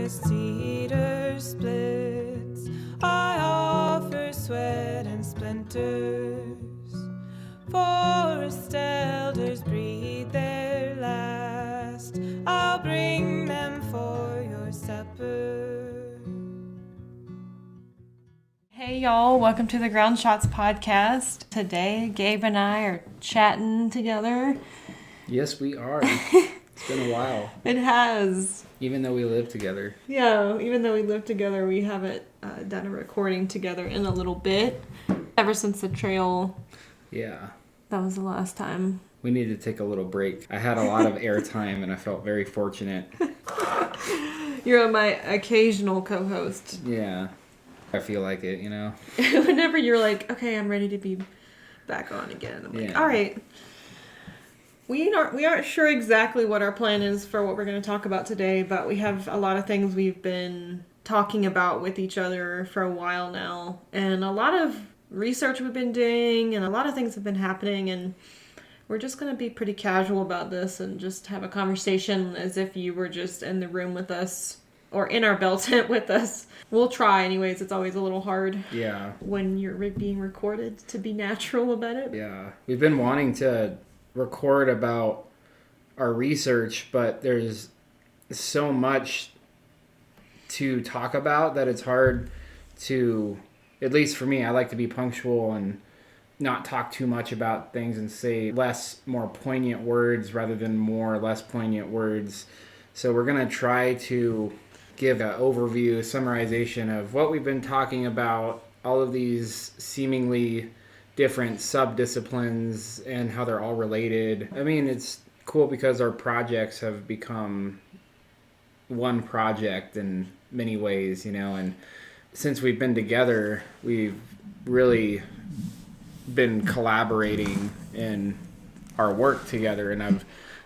the cedar splits. I offer sweat and splinters. Forest elders breathe their last. I'll bring them for your supper. Hey y'all, welcome to the Ground Shots podcast. Today, Gabe and I are chatting together. Yes, we are. It's been a while. It has. Even though we live together. Yeah, even though we live together, we haven't done a recording together in a little bit. Ever since the trail. Yeah. That was the last time. We needed to take a little break. I had a lot of airtime and I felt very fortunate. You're my occasional co-host. Yeah. I feel like it, you know? Whenever you're like, okay, I'm ready to be back on again. I'm like, all right. We aren't sure exactly what our plan is for what we're going to talk about today, but we have a lot of things we've been talking about with each other for a while now, and a lot of research we've been doing, and a lot of things have been happening, and we're just going to be pretty casual about this and just have a conversation as if you were just in the room with us or in our bell tent with us. We'll try anyways. It's always a little hard when you're being recorded to be natural about it. Yeah. We've been wanting to record about our research, but there's so much to talk about that it's hard to, at least for me, I like to be punctual and not talk too much about things and say more poignant words rather than more or less poignant words. So we're going to try to give an overview, summarization of what we've been talking about, all of these seemingly different sub-disciplines and how they're all related. I mean, it's cool because our projects have become one project in many ways, you know, and since we've been together, we've really been collaborating in our work together, and I've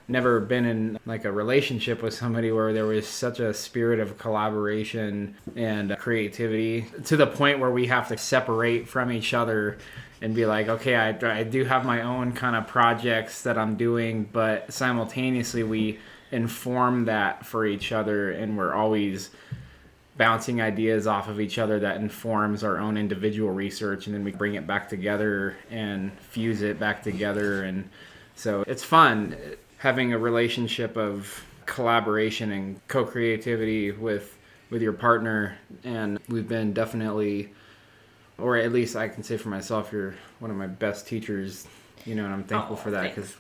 never been in like a relationship with somebody where there was such a spirit of collaboration and creativity to the point where we have to separate from each other and be like, okay, I do have my own kind of projects that I'm doing, but simultaneously we inform that for each other, and we're always bouncing ideas off of each other that informs our own individual research, and then we bring it back together and fuse it back together. And so it's fun having a relationship of collaboration and co-creativity with your partner. And we've been definitely, or at least I can say for myself, you're one of my best teachers, you know, and I'm thankful for that, because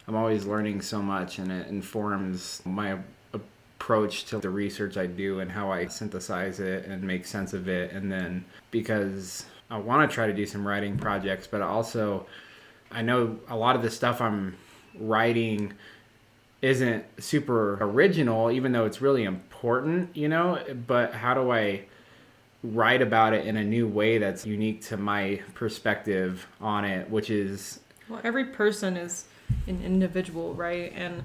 I'm always learning so much, and it informs my approach to the research I do and how I synthesize it and make sense of it. And then because I want to try to do some writing projects, but also I know a lot of the stuff I'm writing isn't super original, even though it's really important, you know, but how do I write about it in a new way that's unique to my perspective on it, which is... Well, every person is an individual, right? And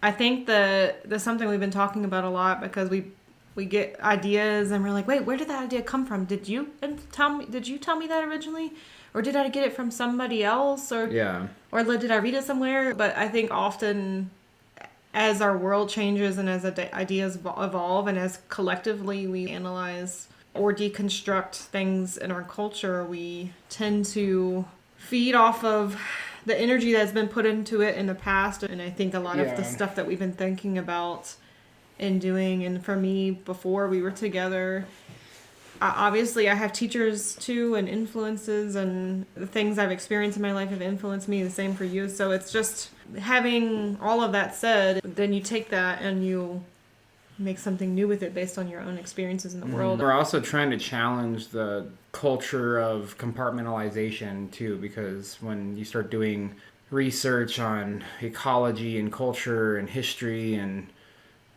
I think that's something we've been talking about a lot, because we get ideas and we're like, wait, where did that idea come from? Did you tell me that originally? Or did I get it from somebody else? Or did I read it somewhere? But I think often as our world changes and as ideas evolve, and as collectively we analyze or deconstruct things in our culture, we tend to feed off of the energy that's been put into it in the past. And I think a lot of the stuff that we've been thinking about and doing, and for me, before we were together, obviously I have teachers too, and influences, and the things I've experienced in my life have influenced me, the same for you. So it's just having all of that said, then you take that and you make something new with it based on your own experiences in the world. We're also trying to challenge the culture of compartmentalization too, because when you start doing research on ecology and culture and history and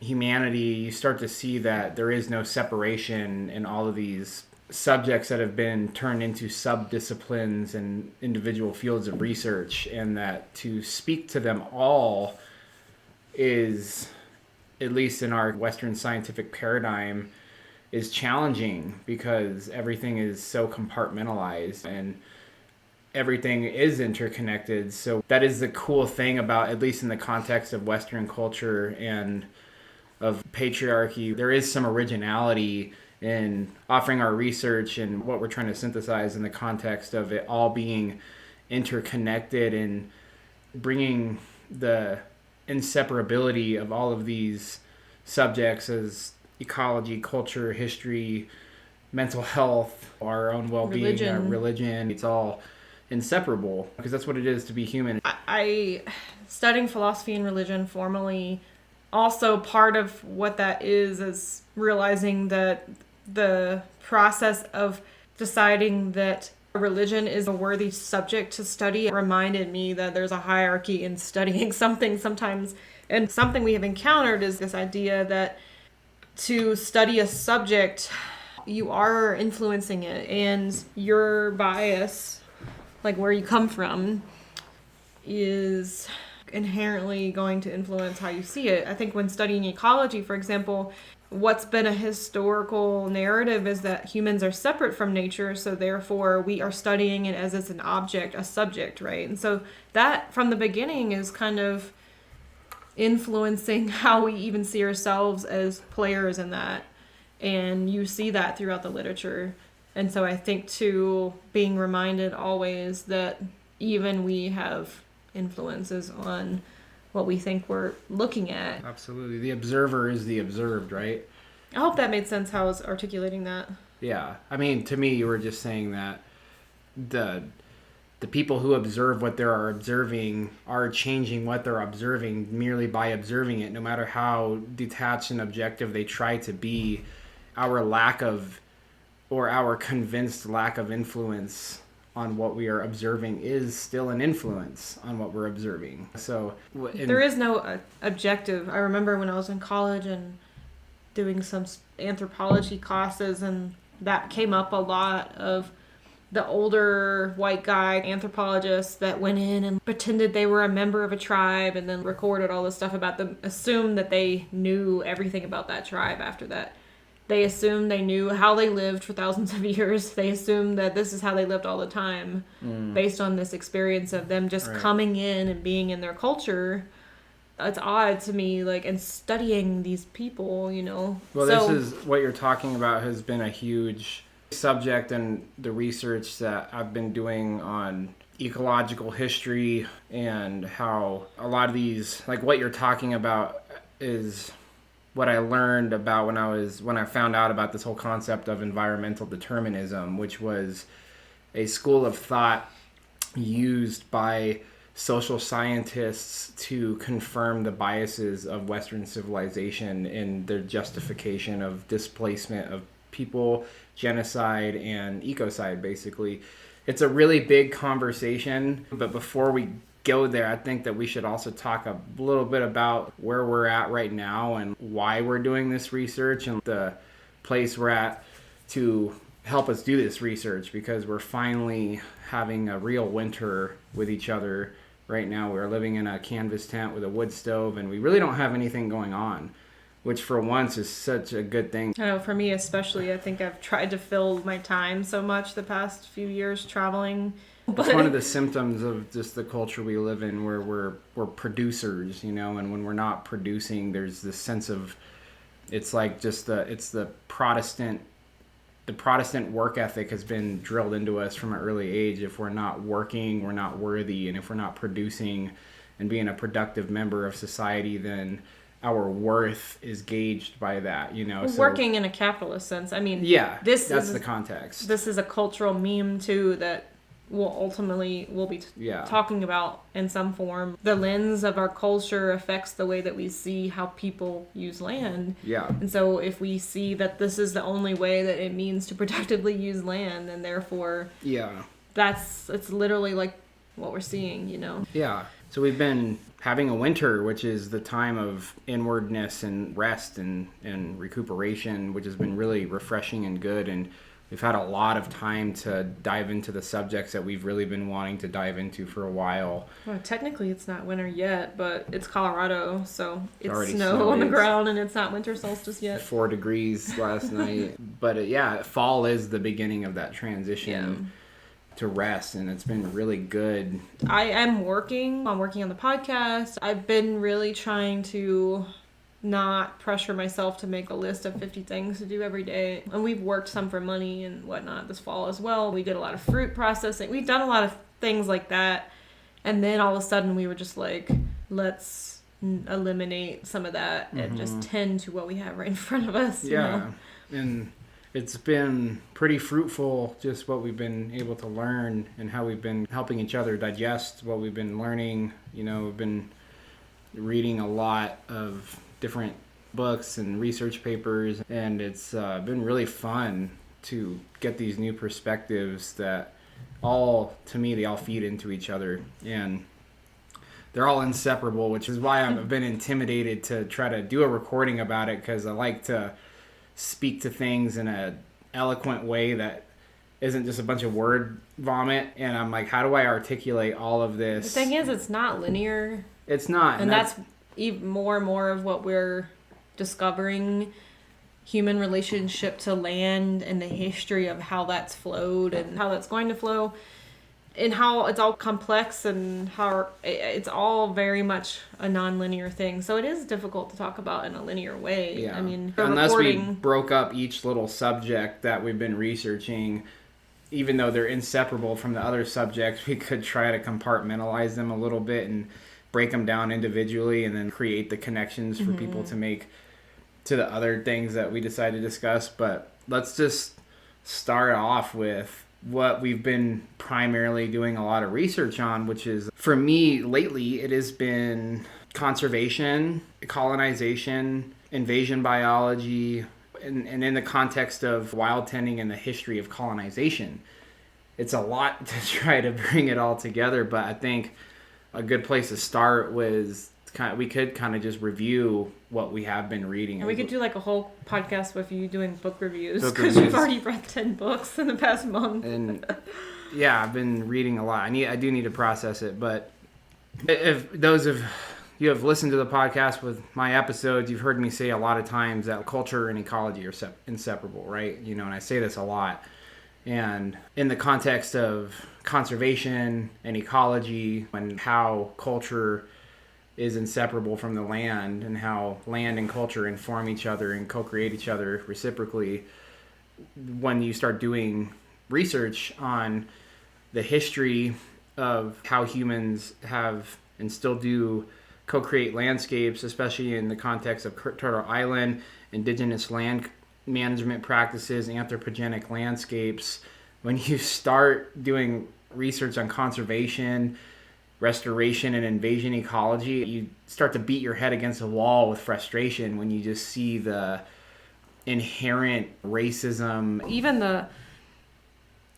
humanity, you start to see that there is no separation in all of these subjects that have been turned into sub-disciplines and individual fields of research, and that to speak to them all is, at least in our Western scientific paradigm, is challenging, because everything is so compartmentalized and everything is interconnected. So that is the cool thing about, at least in the context of Western culture and of patriarchy. There is some originality in offering our research and what we're trying to synthesize in the context of it all being interconnected and bringing the inseparability of all of these subjects as ecology, culture, history, mental health, our own well-being, our religion. It's all inseparable because that's what it is to be human. I studying philosophy and religion formally, also part of what that is realizing that the process of deciding that religion is a worthy subject to study reminded me that there's a hierarchy in studying something sometimes. And something we have encountered is this idea that to study a subject, you are influencing it, and your bias, like where you come from, is inherently going to influence how you see it. I think when studying ecology, for example, what's been a historical narrative is that humans are separate from nature, so therefore we are studying it as it's an object, a subject, right? And so that from the beginning is kind of influencing how we even see ourselves as players in that. And you see that throughout the literature. And so I think too, being reminded always that even we have influences on what we think we're looking at. Absolutely. The observer is the observed, right? I hope that made sense how I was articulating that. Yeah. I mean, to me, you were just saying that the people who observe what they're observing are changing what they're observing merely by observing it, no matter how detached and objective they try to be. Our lack of, or our convinced lack of influence on what we are observing is still an influence on what we're observing. So there is no objective. I remember when I was in college and doing some anthropology classes, and that came up a lot of the older white guy anthropologists that went in and pretended they were a member of a tribe and then recorded all this stuff about them, assumed that they knew everything about that tribe after that. They assumed they knew how they lived for thousands of years. They assumed that this is how they lived all the time based on this experience of them just coming in and being in their culture. It's odd to me, like, and studying these people, you know. Well, this is what you're talking about has been a huge subject in the research that I've been doing on ecological history and how a lot of these, like what you're talking about is what I learned about when I found out about this whole concept of environmental determinism, which was a school of thought used by social scientists to confirm the biases of Western civilization in their justification of displacement of people, genocide, and ecocide, basically. It's a really big conversation, but before we go there, I think that we should also talk a little bit about where we're at right now and why we're doing this research and the place we're at to help us do this research, because we're finally having a real winter with each other right now. We're living in a canvas tent with a wood stove, and we really don't have anything going on, which for once is such a good thing. I know, for me especially, I think I've tried to fill my time so much the past few years traveling. It's one of the symptoms of just the culture we live in, where we're producers, you know, and when we're not producing, there's this sense of, it's like just the Protestant work ethic has been drilled into us from an early age. If we're not working, we're not worthy, and if we're not producing and being a productive member of society, then our worth is gauged by that, you know. So, working in a capitalist sense, I mean, yeah, that's the context. This is a cultural meme too that we'll be talking about in some form. The lens of our culture affects the way that we see how people use land. Yeah. And so if we see that this is the only way that it means to productively use land, then therefore it's literally like what we're seeing, you know. Yeah. So we've been having a winter, which is the time of inwardness and rest and recuperation, which has been really refreshing and good, and we've had a lot of time to dive into the subjects that we've really been wanting to dive into for a while. Well, technically it's not winter yet, but it's Colorado, so it's snow snowy. on the ground and it's not winter solstice yet. 4 degrees last night. But fall is the beginning of that transition to rest, and it's been really good. I'm working on the podcast. I've been really trying to not pressure myself to make a list of 50 things to do every day. And we've worked some for money and whatnot this fall as well. We did a lot of fruit processing. We've done a lot of things like that. And then all of a sudden we were just like, let's eliminate some of that and just tend to what we have right in front of us. Yeah. You know? And it's been pretty fruitful, just what we've been able to learn and how we've been helping each other digest what we've been learning. You know, we've been reading a lot of different books and research papers, and it's been really fun to get these new perspectives that all, to me, they all feed into each other, and they're all inseparable, which is why I've been intimidated to try to do a recording about it, because I like to speak to things in a eloquent way that isn't just a bunch of word vomit, and I'm like, how do I articulate all of this? The thing is, it's not linear. It's not. And that's even more and more of what we're discovering. Human relationship to land and the history of how that's flowed and how that's going to flow, and how it's all complex and how it's all very much a non-linear thing. So it is difficult to talk about in a linear way. Yeah. I mean, unless we broke up each little subject that we've been researching, even though they're inseparable from the other subjects, we could try to compartmentalize them a little bit and break them down individually and then create the connections for people to make to the other things that we decide to discuss. But let's just start off with what we've been primarily doing a lot of research on, which is, for me lately, it has been conservation, colonization, invasion biology, and in the context of wild tending and the history of colonization. It's a lot to try to bring it all together, but I think a good place to start was we could kind of just review what we have been reading. And we could do like a whole podcast with you doing book reviews, because you've already read 10 books in the past month. And yeah, I've been reading a lot. I do need to process it, but if those of you have listened to the podcast with my episodes, you've heard me say a lot of times that culture and ecology are inseparable, right? You know, and I say this a lot. And in the context of conservation and ecology, and how culture is inseparable from the land, and how land and culture inform each other and co-create each other reciprocally, when you start doing research on the history of how humans have and still do co-create landscapes, especially in the context of Turtle Island, indigenous land management practices, anthropogenic landscapes, when you start doing research on conservation, restoration, and invasion ecology, you start to beat your head against a wall with frustration when you just see the inherent racism. Even the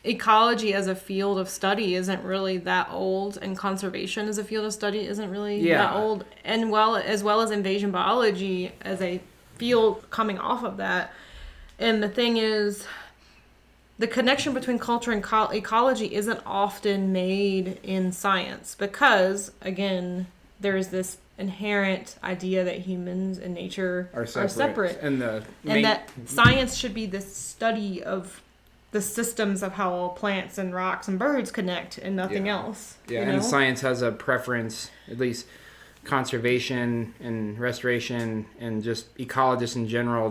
ecology as a field of study isn't really that old, and conservation as a field of study isn't really that old, and as well as invasion biology as a field coming off of that. And the thing is, the connection between culture and ecology isn't often made in science because, again, there's this inherent idea that humans and nature are separate. And that science should be the study of the systems of how plants and rocks and birds connect and nothing else. Yeah, you know? And science has a preference, at least conservation and restoration and just ecologists in general,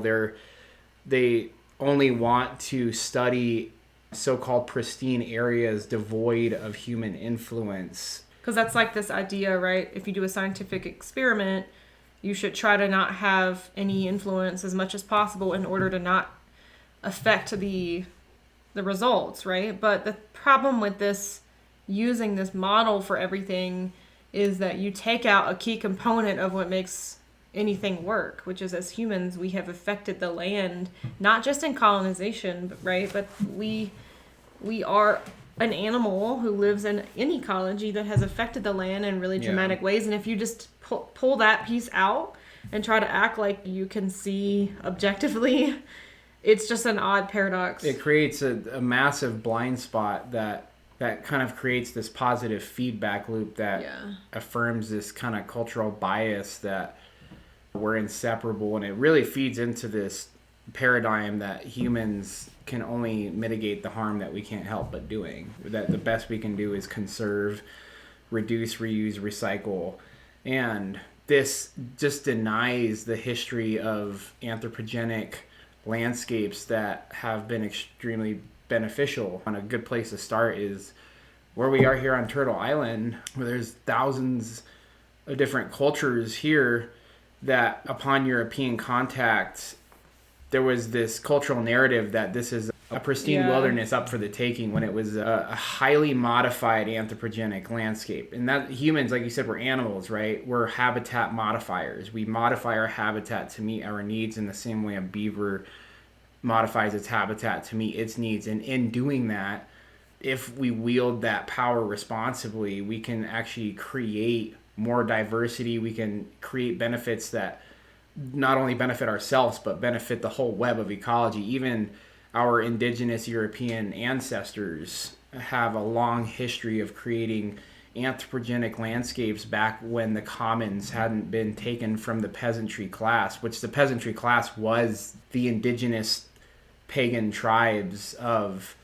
they only want to study so-called pristine areas devoid of human influence. Because that's like this idea, right? If you do a scientific experiment, you should try to not have any influence as much as possible in order to not affect the results, right? But the problem with this, using this model for everything, is that you take out a key component of what makes anything work, which is, as humans, we have affected the land, not just in colonization, right? But we are an animal who lives in ecology that has affected the land in really dramatic ways. And if you just pull that piece out and try to act like you can see objectively, it's just an odd paradox. It creates a massive blind spot that kind of creates this positive feedback loop that affirms this kind of cultural bias that we're inseparable, and it really feeds into this paradigm that humans can only mitigate the harm that we can't help but doing. That the best we can do is conserve, reduce, reuse, recycle. And this just denies the history of anthropogenic landscapes that have been extremely beneficial. And a good place to start is where we are here on Turtle Island, where there's thousands of different cultures here that upon European contact, there was this cultural narrative that this is a pristine wilderness up for the taking, when it was a highly modified anthropogenic landscape. And that humans, like you said, we're animals, right? We're habitat modifiers. We modify our habitat to meet our needs in the same way a beaver modifies its habitat to meet its needs. And in doing that, if we wield that power responsibly, we can actually create more diversity. We can create benefits that not only benefit ourselves, but benefit the whole web of ecology. Even our indigenous European ancestors have a long history of creating anthropogenic landscapes back when the commons hadn't been taken from the peasantry class, which the peasantry class was the indigenous pagan tribes of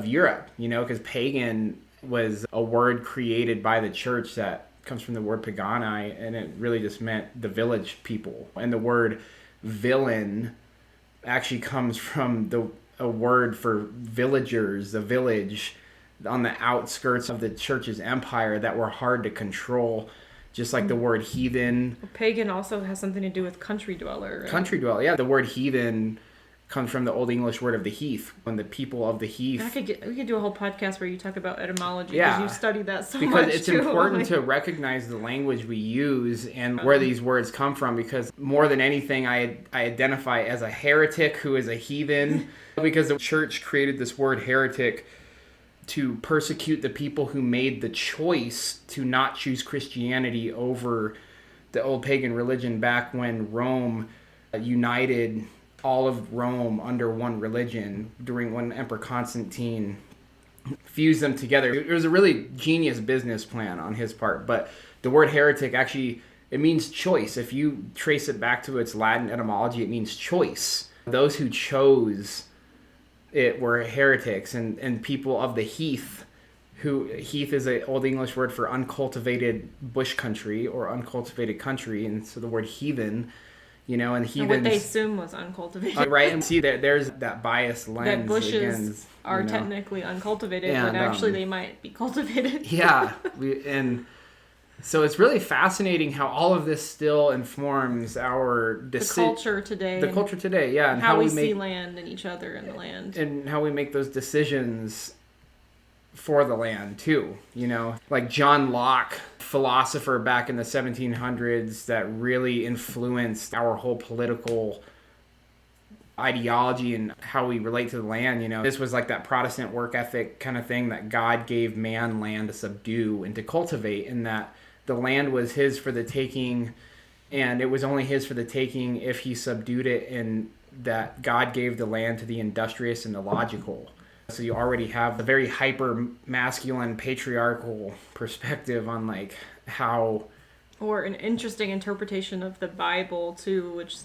Europe, you know, because pagan was a word created by the church that comes from the word pagani, and it really just meant the village people. And the word villain actually comes from a word for villagers, the village on the outskirts of the church's empire that were hard to control, just like the word heathen. Pagan also has something to do with country dweller. Right? Country dweller, yeah. The word heathen comes from the Old English word of the heath, when the people of the heath. We could do a whole podcast where you talk about etymology, because you study that so much. Because it's important to recognize the language we use and where these words come from, because more than anything, I identify as a heretic who is a heathen, because the church created this word heretic to persecute the people who made the choice to not choose Christianity over the old pagan religion back when Rome united all of Rome under one religion during when Emperor Constantine fused them together. It was a really genius business plan on his part, but the word heretic actually, it means choice. If you trace it back to its Latin etymology, it means choice. Those who chose it were heretics, and people of the heath, heath is an Old English word for uncultivated bush country or uncultivated country, and so the word heathen, you know, and heathens, what they assume was uncultivated. Right, and see, there's that biased lens. That bushes against, are technically uncultivated, and, but actually they might be cultivated. Yeah, and so it's really fascinating how all of this still informs our the culture today. The culture today, yeah, and how we see land and each other in the land, and how we make those decisions for the land too. You know, like John Locke, philosopher back in the 1700s, that really influenced our whole political ideology and how we relate to the land. You know, this was like that Protestant work ethic kind of thing, that God gave man land to subdue and to cultivate, and that the land was his for the taking, and it was only his for the taking if he subdued it, and that God gave the land to the industrious and the logical. So you already have a very hyper masculine patriarchal perspective on like how, or an interesting interpretation of the Bible too, which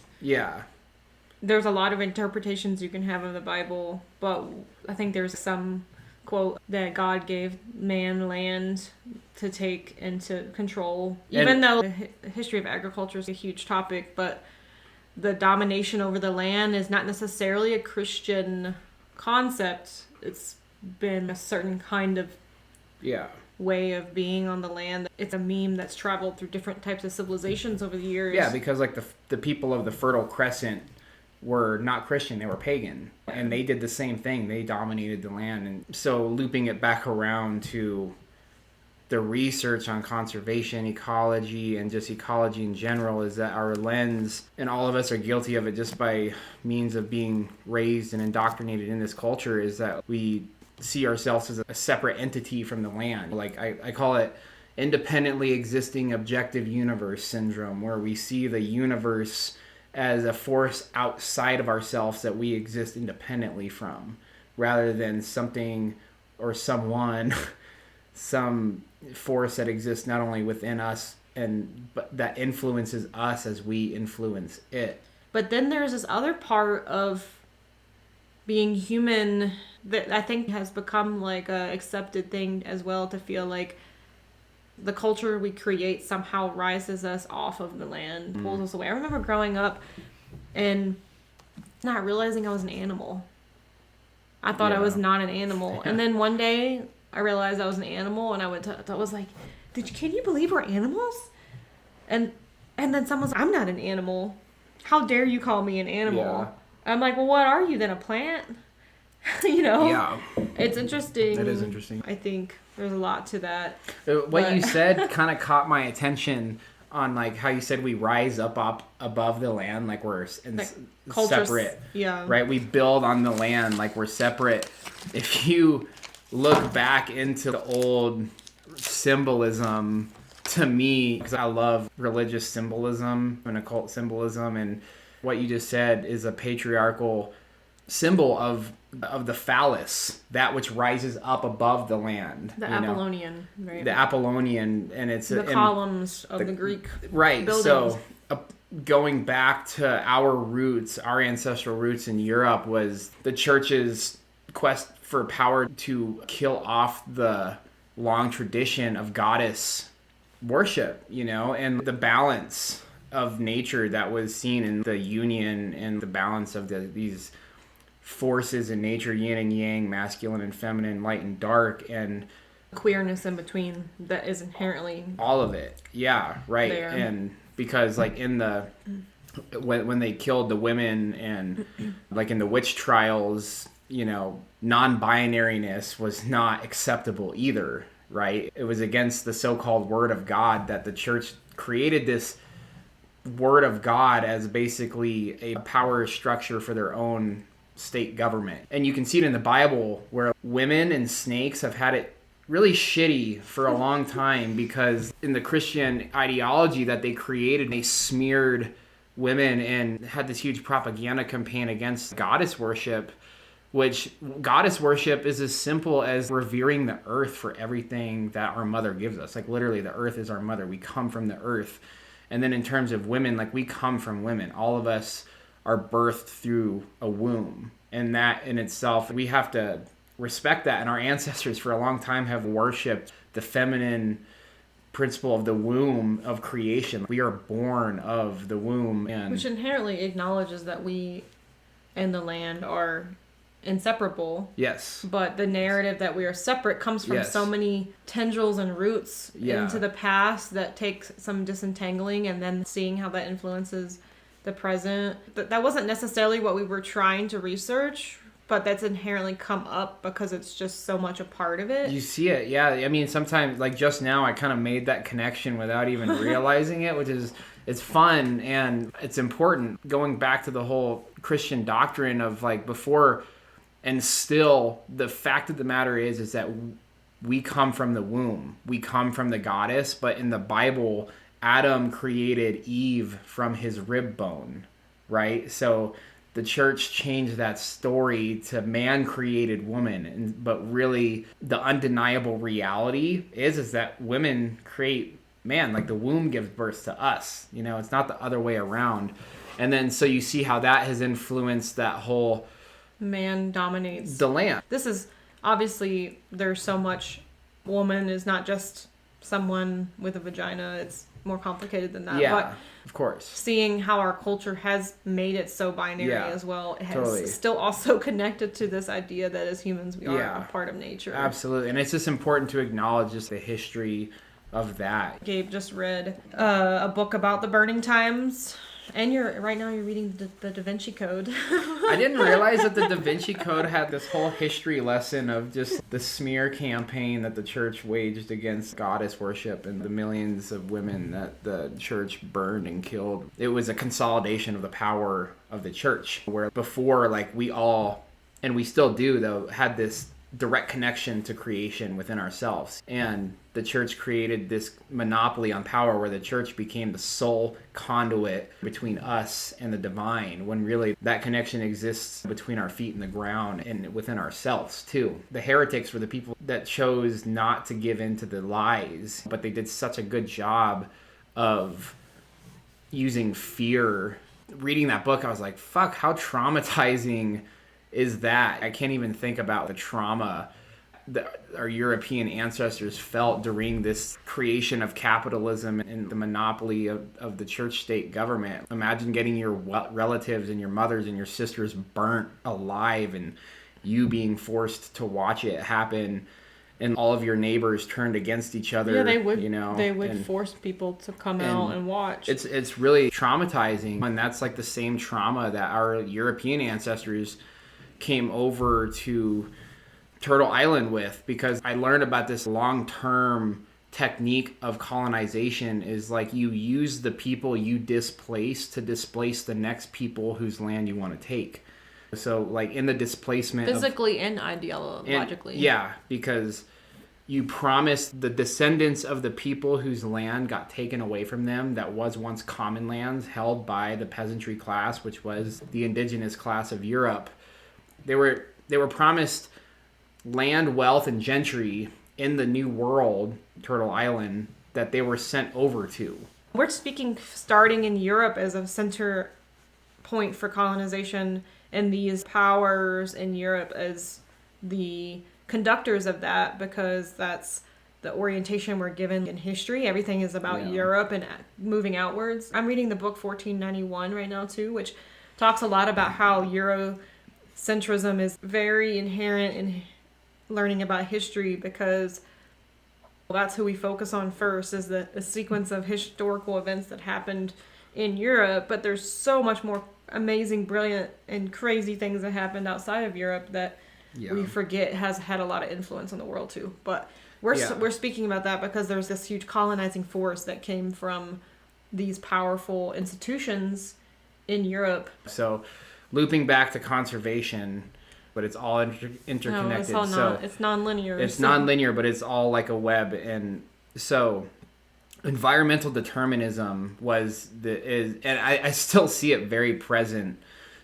there's a lot of interpretations you can have of the Bible, but I think there's some quote that God gave man land to take and to control, even though the history of agriculture is a huge topic, but the domination over the land is not necessarily a Christian concept. It's been a certain kind of way of being on the land. It's a meme that's traveled through different types of civilizations over the years. Yeah, because like the people of the Fertile Crescent were not Christian, they were pagan, and they did the same thing. They dominated the land. And so looping it back around to the research on conservation, ecology, and just ecology in general, is that our lens, and all of us are guilty of it just by means of being raised and indoctrinated in this culture, is that we see ourselves as a separate entity from the land. Like I call it independently existing objective universe syndrome, where we see the universe as a force outside of ourselves that we exist independently from, rather than something or someone, some force that exists not only within us but that influences us as we influence it. But then there's this other part of being human that I think has become like a accepted thing as well, to feel like the culture we create somehow rises us off of the land, pulls us away. I remember growing up and not realizing I was an animal. I thought I was not an animal. And then one day I realized I was an animal, and I was like, can you believe we're animals? And then someone's like, I'm not an animal. How dare you call me an animal? Yeah. I'm like, well, what are you then, a plant? You know? Yeah. It's interesting. That is interesting. I think there's a lot to that. What you said kind of caught my attention on, like, how you said we rise up above the land, like we're separate. Yeah. Right? We build on the land like we're separate. If you look back into the old symbolism, to me, because I love religious symbolism and occult symbolism, and what you just said is a patriarchal symbol of the phallus, that which rises up above the land. The Apollonian, right? The Apollonian, and it's the columns of the Greek right buildings. So going back to our roots, our ancestral roots in Europe, was the church's quest for power to kill off the long tradition of goddess worship, and the balance of nature that was seen in the union and the balance of these forces in nature, yin and yang, masculine and feminine, light and dark, and queerness in between that is inherently all of it. Yeah, right. There. And because like in the when they killed the women, and like in the witch trials, non-binariness was not acceptable either, right? It was against the so-called word of God that the church created this word of God as basically a power structure for their own state government. And you can see it in the Bible where women and snakes have had it really shitty for a long time, because in the Christian ideology that they created, they smeared women and had this huge propaganda campaign against goddess worship, which goddess worship is as simple as revering the earth for everything that our mother gives us. Like literally the earth is our mother. We come from the earth. And then in terms of women, like we come from women. All of us are birthed through a womb, and that in itself, we have to respect that. And our ancestors for a long time have worshipped the feminine principle of the womb of creation. We are born of the womb, and which inherently acknowledges that we and the land are inseparable. Yes. But the narrative that we are separate comes from so many tendrils and roots into the past that takes some disentangling, and then seeing how that influences the present. That wasn't necessarily what we were trying to research, but that's inherently come up because it's just so much a part of it. You see it, yeah. I mean, sometimes, like just now, I kind of made that connection without even realizing it, which is, it's fun and it's important. Going back to the whole Christian doctrine of like before and still, the fact of the matter is that we come from the womb. We come from the goddess, but in the Bible, Adam created Eve from his rib bone, right? So the church changed that story to man created woman, but really the undeniable reality is that women create man. Like the womb gives birth to us. It's not the other way around. And then so you see how that has influenced that whole man dominates the land. This is obviously, there's so much. Woman is not just someone with a vagina. It's more complicated than that. Yeah, but of course. Seeing how our culture has made it so binary as well, it has still also connected to this idea that as humans we are a part of nature. Absolutely. And it's just important to acknowledge just the history of that. Gabe just read a book about the burning times, and right now you're reading the Da Vinci Code. I didn't realize that the Da Vinci Code had this whole history lesson of just the smear campaign that the church waged against goddess worship and the millions of women that the church burned and killed. It was a consolidation of the power of the church, where before, like, we all, and we still do though, had this direct connection to creation within ourselves. And the church created this monopoly on power where the church became the sole conduit between us and the divine, when really that connection exists between our feet and the ground and within ourselves too. The heretics were the people that chose not to give in to the lies, but they did such a good job of using fear. Reading that book, I was like, fuck, how traumatizing is that? I can't even think about the trauma our European ancestors felt during this creation of capitalism and the monopoly of the church-state government. Imagine getting your relatives and your mothers and your sisters burnt alive and you being forced to watch it happen, and all of your neighbors turned against each other. Yeah, they would. They would and force people to come out and watch. It's really traumatizing, and that's like the same trauma that our European ancestors came over to Turtle Island with, because I learned about this long-term technique of colonization is like you use the people you displace to displace the next people whose land you want to take. So like in the displacement physically and ideologically. Yeah, because you promise the descendants of the people whose land got taken away from them, that was once common lands held by the peasantry class, which was the indigenous class of Europe. They were promised land, wealth, and gentry in the New World, Turtle Island, that they were sent over to. We're speaking starting in Europe as a center point for colonization, and these powers in Europe as the conductors of that, because that's the orientation we're given in history. Everything is about Europe and moving outwards. I'm reading the book 1491 right now too, which talks a lot about how Eurocentrism is very inherent in learning about history, because that's who we focus on first, is the sequence of historical events that happened in Europe. But there's so much more amazing, brilliant, and crazy things that happened outside of Europe that we forget has had a lot of influence on the world too. But we're speaking about that because there's this huge colonizing force that came from these powerful institutions in Europe. So looping back to conservation, but it's all interconnected. No, it's non-linear. It's non-linear, but it's all like a web. And so environmental determinism and I still see it very present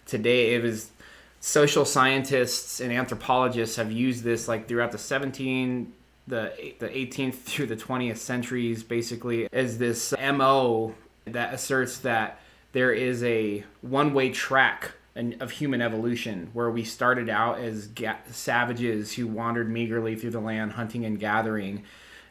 today. It was social scientists and anthropologists have used this like throughout the 18th through the 20th centuries, basically as this MO that asserts that there is a one-way track of human evolution, where we started out as savages who wandered meagerly through the land hunting and gathering,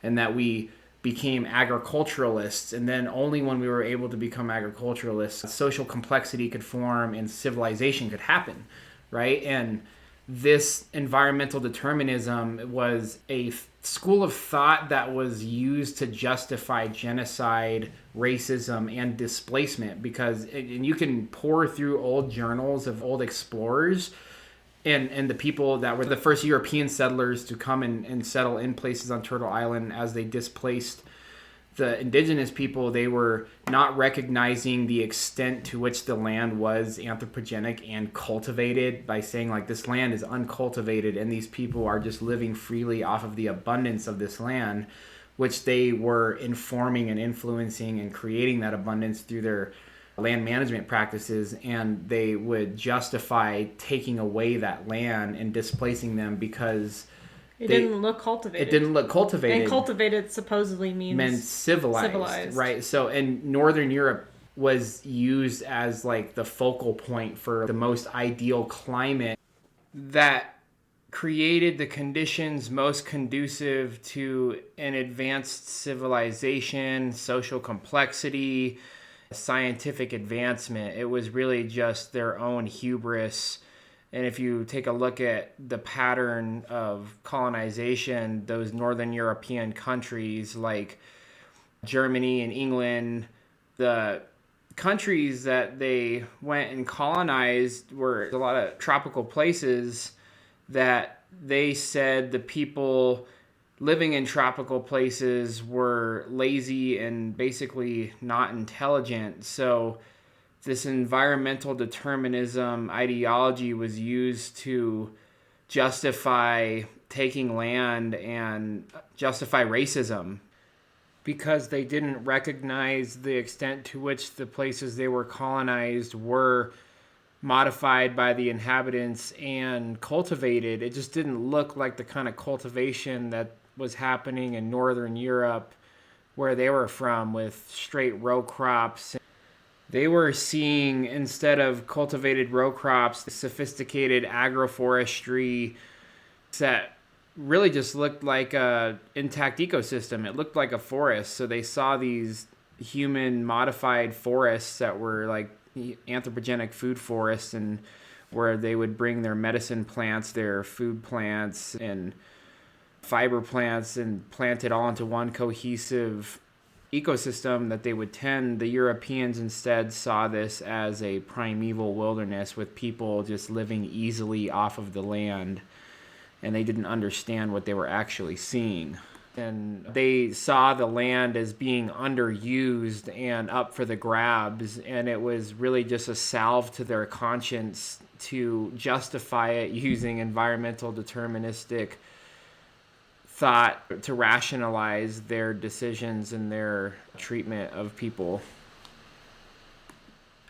and that we became agriculturalists, and then only when we were able to become agriculturalists, social complexity could form and civilization could happen, right? And this environmental determinism was a school of thought that was used to justify genocide, racism, and displacement, and you can pour through old journals of old explorers and the people that were the first European settlers to come and settle in places on Turtle Island. As they displaced the indigenous people, they were not recognizing the extent to which the land was anthropogenic and cultivated, by saying like this land is uncultivated and these people are just living freely off of the abundance of this land, which they were informing and influencing and creating that abundance through their land management practices. And they would justify taking away that land and displacing them because it didn't look cultivated. It didn't look cultivated. And cultivated supposedly meant civilized. Right. So, and Northern Europe was used as like the focal point for the most ideal climate that created the conditions most conducive to an advanced civilization, social complexity, scientific advancement. It was really just their own hubris. And if you take a look at the pattern of colonization, those Northern European countries like Germany and England, the countries that they went and colonized were a lot of tropical places that they said the people living in tropical places were lazy and basically not intelligent. So this environmental determinism ideology was used to justify taking land and justify racism, because they didn't recognize the extent to which the places they were colonized were modified by the inhabitants and cultivated. It just didn't look like the kind of cultivation that was happening in Northern Europe where they were from, with straight row crops. They were seeing, instead of cultivated row crops, sophisticated agroforestry that really just looked like a intact ecosystem. It looked like a forest. So they saw these human modified forests that were like anthropogenic food forests, and where they would bring their medicine plants, their food plants, and fiber plants and plant it all into one cohesive ecosystem that they would tend. The Europeans instead saw this as a primeval wilderness with people just living easily off of the land, and they didn't understand what they were actually seeing. And they saw the land as being underused and up for the grabs, and it was really just a salve to their conscience to justify it using environmental deterministic thought to rationalize their decisions and their treatment of people.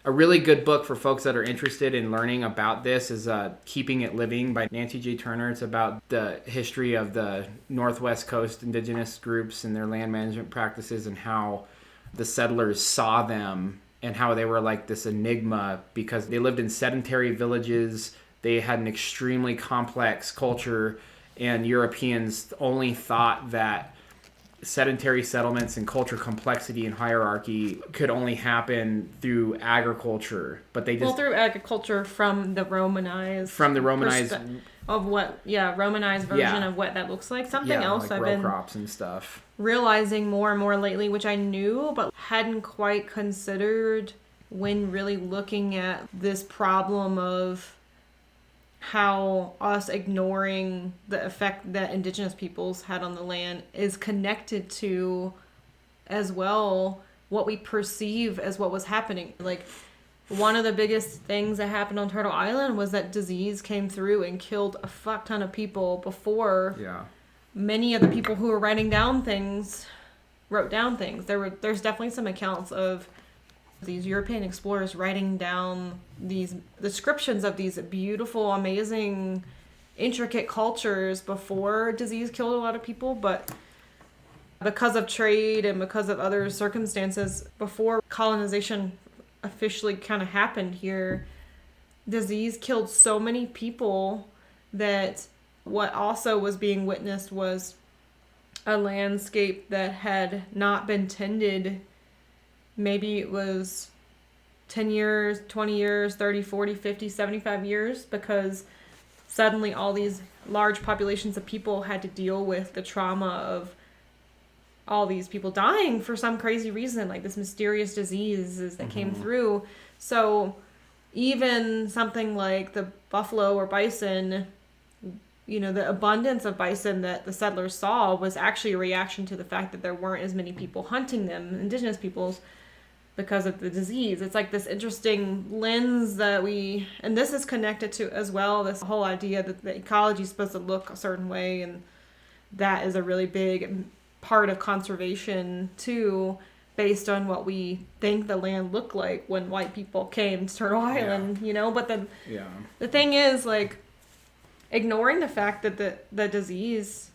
A really good book for folks that are interested in learning about this is Keeping It Living by Nancy J. Turner. It's about the history of the Northwest Coast indigenous groups and their land management practices, and how the settlers saw them and how they were like this enigma because they lived in sedentary villages. They had an extremely complex culture, and Europeans only thought that sedentary settlements and culture complexity and hierarchy could only happen through agriculture, but they just through agriculture from the Romanized Romanized version of what that looks like. Something else like I've row been crops and stuff realizing more and more lately, which I knew but hadn't quite considered when really looking at this problem of how us ignoring the effect that indigenous peoples had on the land is connected to as well what we perceive as what was happening. Like, one of the biggest things that happened on Turtle Island was that disease came through and killed a fuck ton of people before many of the people who were writing down things wrote down things. There's definitely some accounts of these European explorers writing down these descriptions of these beautiful, amazing, intricate cultures before disease killed a lot of people, but because of trade and because of other circumstances, before colonization officially kind of happened here, disease killed so many people that what also was being witnessed was a landscape that had not been tended. Maybe it was 10 years, 20 years, 30, 40, 50, 75 years, because suddenly all these large populations of people had to deal with the trauma of all these people dying for some crazy reason, like this mysterious diseases that came through. So even something like the buffalo or bison, you know, the abundance of bison that the settlers saw was actually a reaction to the fact that there weren't as many people hunting them, indigenous peoples, because of the disease. It's like this interesting lens that and this is connected to as well, this whole idea that the ecology is supposed to look a certain way, and that is a really big part of conservation too, based on what we think the land looked like when white people came to Turtle Island, you know? But the thing is, like, ignoring the fact that the disease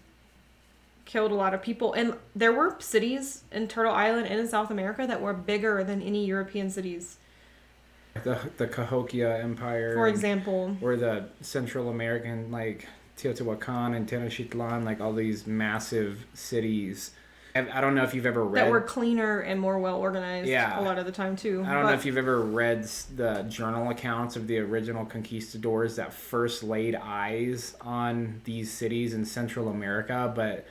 killed a lot of people, and there were cities in Turtle Island and in South America that were bigger than any European cities. The Cahokia Empire, for example, or the Central American, like Teotihuacan and Tenochtitlan, like all these massive cities. I don't know if you've ever read... that were cleaner and more well organized a lot of the time too. I don't know if you've ever read the journal accounts of the original conquistadors that first laid eyes on these cities in Central America, but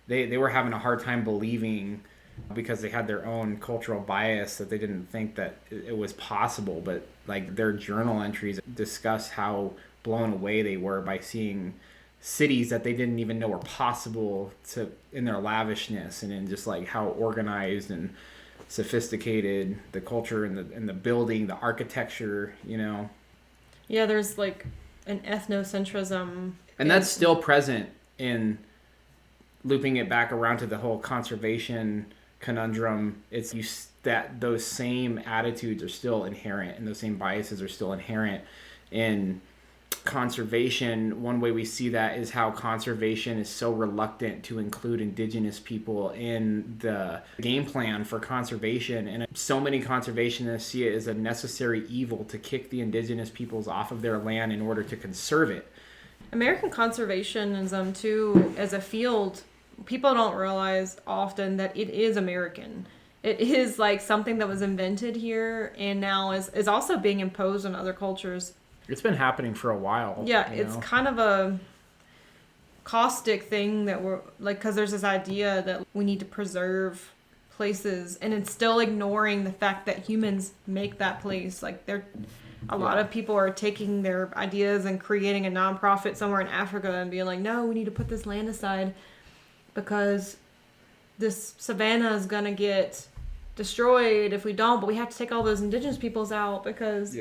they were having a hard time believing, because they had their own cultural bias, that they didn't think that it was possible. But like, their journal entries discuss how blown away they were by seeing cities that they didn't even know were possible in their lavishness, and in just like how organized and sophisticated the culture and the building, the architecture, you know. Yeah, there's like an ethnocentrism, and that's still present in, looping it back around to the whole conservation conundrum. It's that those same attitudes are still inherent, and those same biases are still inherent in conservation. One way we see that is how conservation is so reluctant to include indigenous people in the game plan for conservation, and so many conservationists see it as a necessary evil to kick the indigenous peoples off of their land in order to conserve it. American conservationism too, as a field, people don't realize often that it is American. It is like something that was invented here and now is also being imposed on other cultures. It's been happening for a while. Yeah, it's kind of a caustic thing that we're like, because there's this idea that we need to preserve places, and it's still ignoring the fact that humans make that place. Like a lot of people are taking their ideas and creating a nonprofit somewhere in Africa and being like, no, we need to put this land aside because this savanna is gonna get destroyed if we don't, but we have to take all those indigenous peoples out because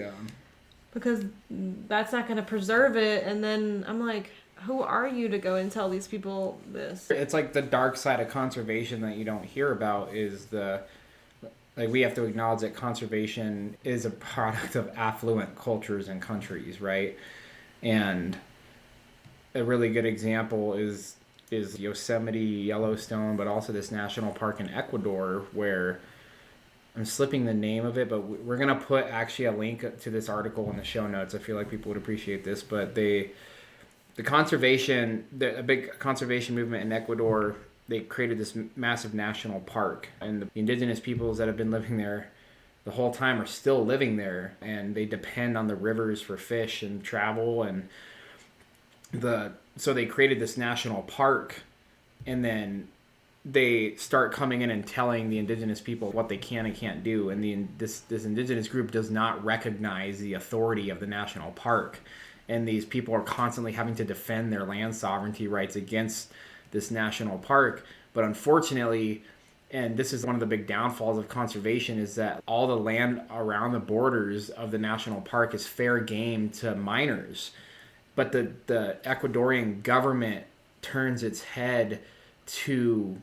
that's not gonna preserve it. And then I'm like, who are you to go and tell these people this? It's like the dark side of conservation that you don't hear about is we have to acknowledge that conservation is a product of affluent cultures and countries, right? And a really good example is Yosemite, Yellowstone, but also this national park in Ecuador where I'm slipping the name of it, but we're going to put actually a link to this article in the show notes. I feel like people would appreciate this, but a big conservation movement in Ecuador, they created this massive national park, and the indigenous peoples that have been living there the whole time are still living there, and they depend on the rivers for fish and travel, and so they created this national park, and then they start coming in and telling the indigenous people what they can and can't do, and this indigenous group does not recognize the authority of the national park, and these people are constantly having to defend their land sovereignty rights against this national park. But unfortunately, and this is one of the big downfalls of conservation, is that all the land around the borders of the national park is fair game to miners, but the Ecuadorian government turns its head to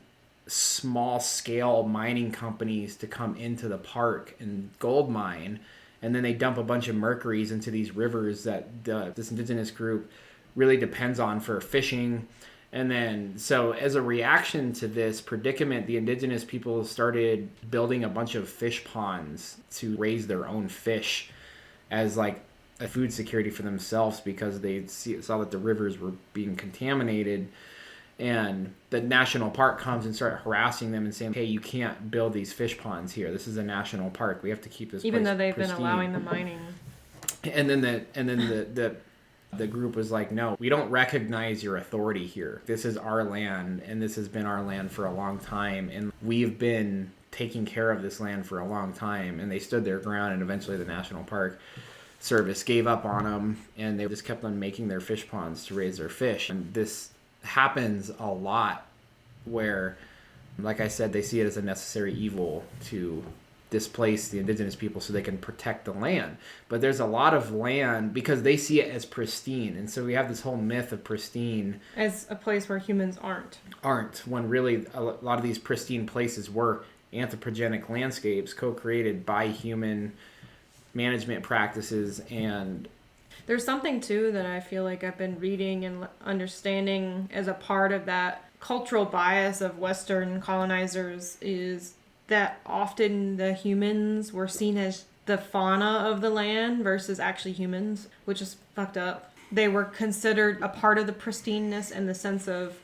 small scale mining companies to come into the park and gold mine, and then they dump a bunch of mercuries into these rivers that this indigenous group really depends on for fishing. And then so as a reaction to this predicament, the indigenous people started building a bunch of fish ponds to raise their own fish as like a food security for themselves, because they saw that the rivers were being contaminated. And the national park comes and start harassing them and saying, hey, you can't build these fish ponds here. This is a national park. We have to keep this even place though they've pristine. been allowing the mining. And then the group was like, no, we don't recognize your authority here. This is our land, and this has been our land for a long time, and we've been taking care of this land for a long time. And they stood their ground, and eventually the National Park Service gave up on them, and they just kept on making their fish ponds to raise their fish. And this happens a lot where, like I said, they see it as a necessary evil to displace the indigenous people so they can protect the land. But there's a lot of land because they see it as pristine, and so we have this whole myth of pristine as a place where humans aren't, when really a lot of these pristine places were anthropogenic landscapes co-created by human management practices. And there's something too that I feel like I've been reading and understanding as a part of that cultural bias of Western colonizers is that often the humans were seen as the fauna of the land versus actually humans, which is fucked up. They were considered a part of the pristineness in the sense of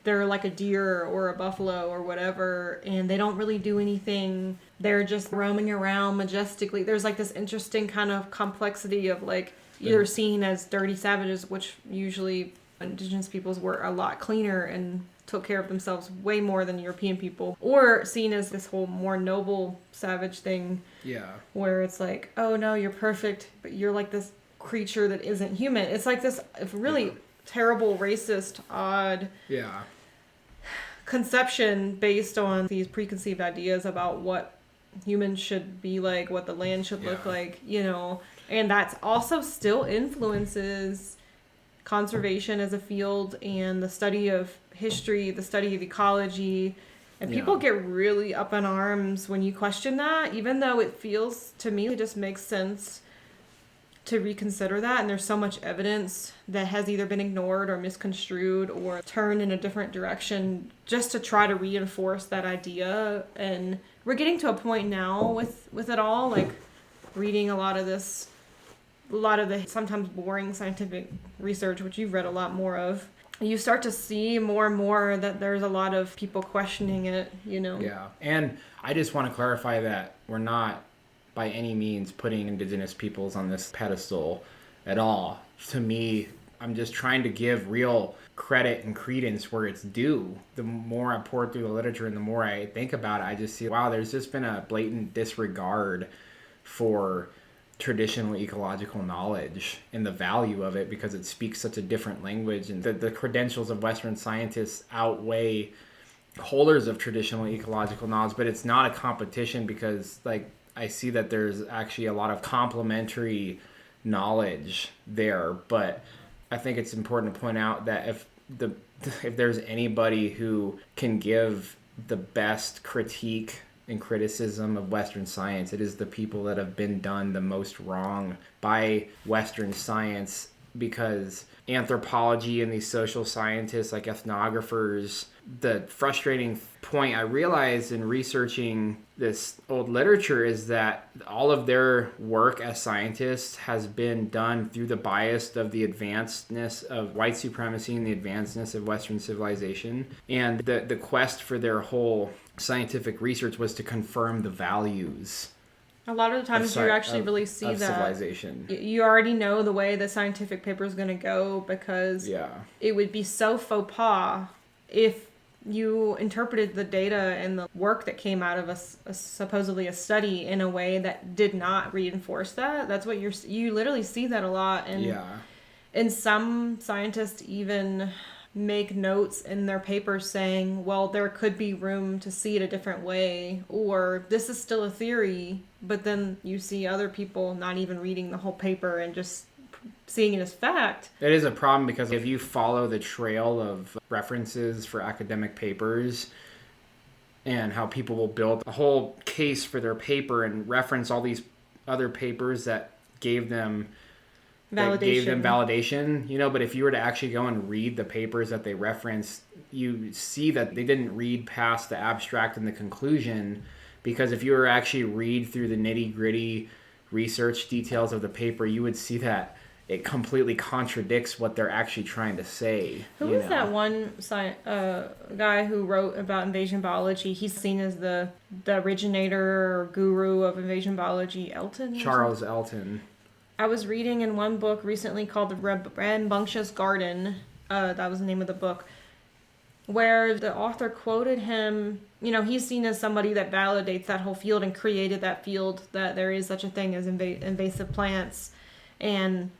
they're like a deer or a buffalo or whatever, and they don't really do anything. They're just roaming around majestically. There's like this interesting kind of complexity of like either seen as dirty savages, which usually indigenous peoples were a lot cleaner and took care of themselves way more than European people, or seen as this whole more noble savage thing. Yeah. Where it's like, oh no, you're perfect, but you're like this creature that isn't human. It's like this really terrible, racist, odd conception based on these preconceived ideas about what humans should be like, what the land should look like, you know. And that's also still influences conservation as a field and the study of history, the study of ecology. And people get really up in arms when you question that, even though it feels to me it just makes sense to reconsider that. And there's so much evidence that has either been ignored or misconstrued or turned in a different direction just to try to reinforce that idea. And we're getting to a point now with it all, like reading a lot of this a lot of the sometimes boring scientific research, which you've read a lot more of, you start to see more and more that there's a lot of people questioning it, you know? Yeah. And I just want to clarify that we're not by any means putting indigenous peoples on this pedestal at all. To me, I'm just trying to give real credit and credence where it's due. The more I pour through the literature and the more I think about it, I just see, wow, there's just been a blatant disregard for traditional ecological knowledge and the value of it because it speaks such a different language, and the credentials of Western scientists outweigh holders of traditional ecological knowledge. But it's not a competition because, like, I see that there's actually a lot of complementary knowledge there. But I think it's important to point out that if there's anybody who can give the best critique and criticism of Western science, it is the people that have been done the most wrong by Western science, because anthropology and these social scientists like ethnographers, the frustrating point I realized in researching this old literature is that all of their work as scientists has been done through the bias of the advancedness of white supremacy and the advancedness of Western civilization. And the quest for their whole scientific research was to confirm the values. A lot of the times you actually really see that civilization. You already know the way the scientific paper is going to go, because it would be so faux pas if you interpreted the data and the work that came out of supposedly a study in a way that did not reinforce that. That's what you literally see that a lot. And some scientists even make notes in their papers saying, well, there could be room to see it a different way, or this is still a theory. But then you see other people not even reading the whole paper and just seeing it as fact. It is a problem because if you follow the trail of references for academic papers and how people will build a whole case for their paper and reference all these other papers that gave them validation, you know, but if you were to actually go and read the papers that they referenced, you see that they didn't read past the abstract and the conclusion, because if you were actually read through the nitty-gritty research details of the paper, you would see that it completely contradicts what they're actually trying to say. Who was that one guy who wrote about invasion biology? He's seen as the originator or guru of invasion biology, Elton? Charles Elton. I was reading in one book recently called The Rambunctious Garden. That was the name of the book. Where the author quoted him, you know, he's seen as somebody that validates that whole field and created that field, that there is such a thing as invasive plants. And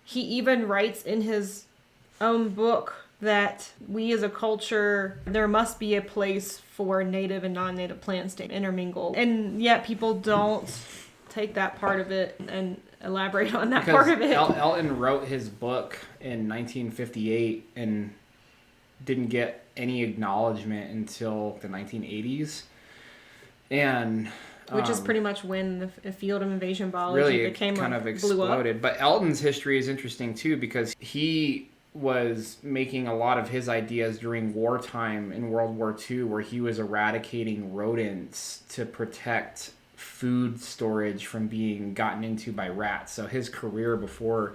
he even writes in his own book that we as a culture, there must be a place for native and non-native plants to intermingle. And yet people don't take that part of it and elaborate on that part of it. Elton wrote his book in 1958 and didn't get any acknowledgement until the 1980s. And which is pretty much when the field of invasion biology really became kind of blew up. exploded. But Elton's history is interesting too, because he was making a lot of his ideas during wartime in World War II, where he was eradicating rodents to protect food storage from being gotten into by rats. So his career before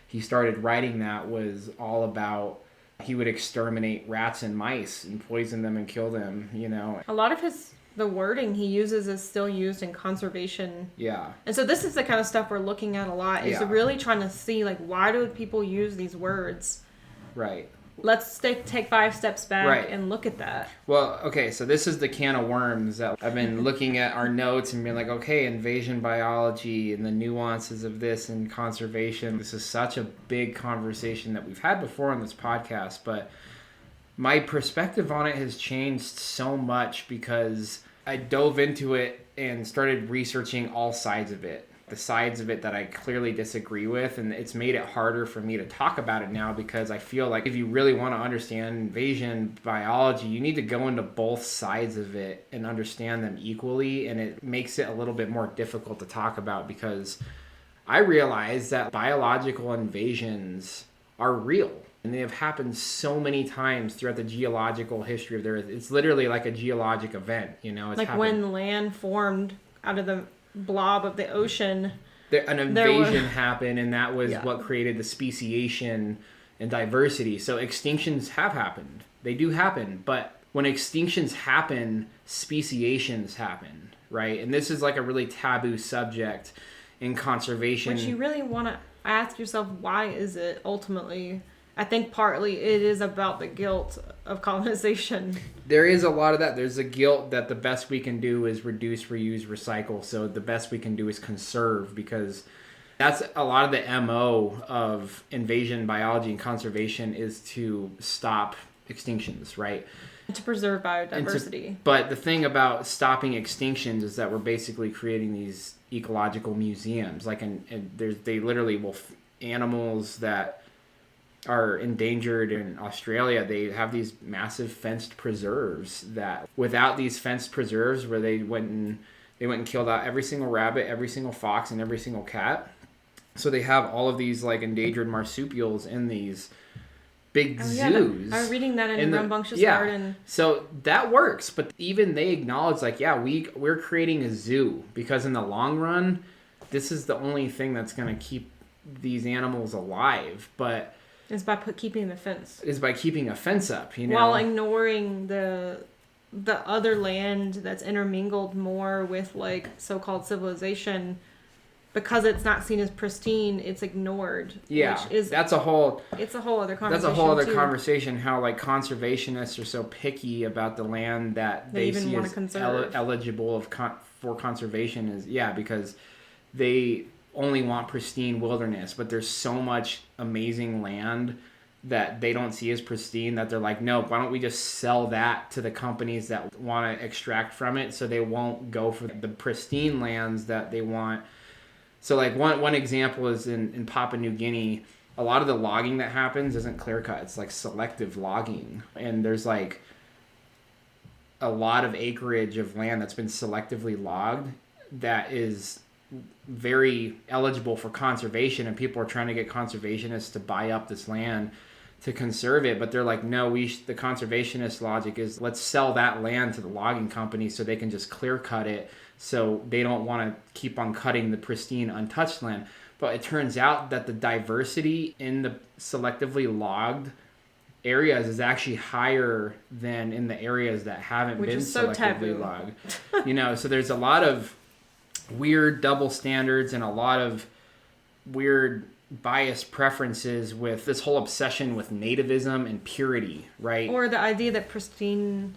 he started writing that was all about, he would exterminate rats and mice and poison them and kill them, you know. A lot of the wording he uses is still used in conservation. Yeah. And so this is the kind of stuff we're looking at a lot, is really trying to see, like, why do people use these words? Right. Let's take 5 steps back and look at that. Well, okay, so this is the can of worms that I've been looking at our notes and being like, okay, invasion biology and the nuances of this and conservation. This is such a big conversation that we've had before on this podcast, but my perspective on it has changed so much because I dove into it and started researching all sides of it. The sides of it that I clearly disagree with, and it's made it harder for me to talk about it now, because I feel like if you really want to understand invasion biology, you need to go into both sides of it and understand them equally, and it makes it a little bit more difficult to talk about, because I realize that biological invasions are real, and they have happened so many times throughout the geological history of the Earth. It's literally like a geologic event, you know? It's like happened when land formed out of the blob of the ocean, an invasion happened, and that was what created the speciation and diversity. So extinctions have happened. They do happen, but when extinctions happen, speciations happen, right? And this is like a really taboo subject in conservation. Which you really want to ask yourself, why is it ultimately? I think partly it is about the guilt of colonization. There is a lot of that. There's a guilt that the best we can do is reduce, reuse, recycle. So the best we can do is conserve, because that's a lot of the MO of invasion biology and conservation, is to stop extinctions, right? To preserve biodiversity. But the thing about stopping extinctions is that we're basically creating these ecological museums. Like, they literally will, animals that are endangered in Australia, they have these massive fenced preserves that, without these fenced preserves, where they went and killed out every single rabbit, every single fox, and every single cat. So they have all of these like endangered marsupials in these big zoos. I was reading that in Rambunctious Garden. So that works, but even they acknowledge, like, we're creating a zoo, because in the long run, this is the only thing that's going to keep these animals alive. But is by keeping the fence. Is by keeping a fence up, you know, while ignoring the other land that's intermingled more with like so-called civilization. Because it's not seen as pristine, it's ignored. Yeah, that's a whole other conversation. That's a whole other conversation. How like conservationists are so picky about the land that they see as eligible for conservation. Is because they only want pristine wilderness, but there's so much amazing land that they don't see as pristine that they're like, no, why don't we just sell that to the companies that want to extract from it, so they won't go for the pristine lands that they want. So like one example is in Papua New Guinea, a lot of the logging that happens isn't clear cut. It's like selective logging. And there's like a lot of acreage of land that's been selectively logged that is very eligible for conservation. And people are trying to get conservationists to buy up this land to conserve it. But they're like, no, the conservationist logic is, let's sell that land to the logging company so they can just clear cut it. So they don't want to keep on cutting the pristine, untouched land. But it turns out that the diversity in the selectively logged areas is actually higher than in the areas that haven't been selectively logged. You know, so there's a lot of weird double standards and a lot of weird biased preferences with this whole obsession with nativism and purity, right? Or the idea that pristine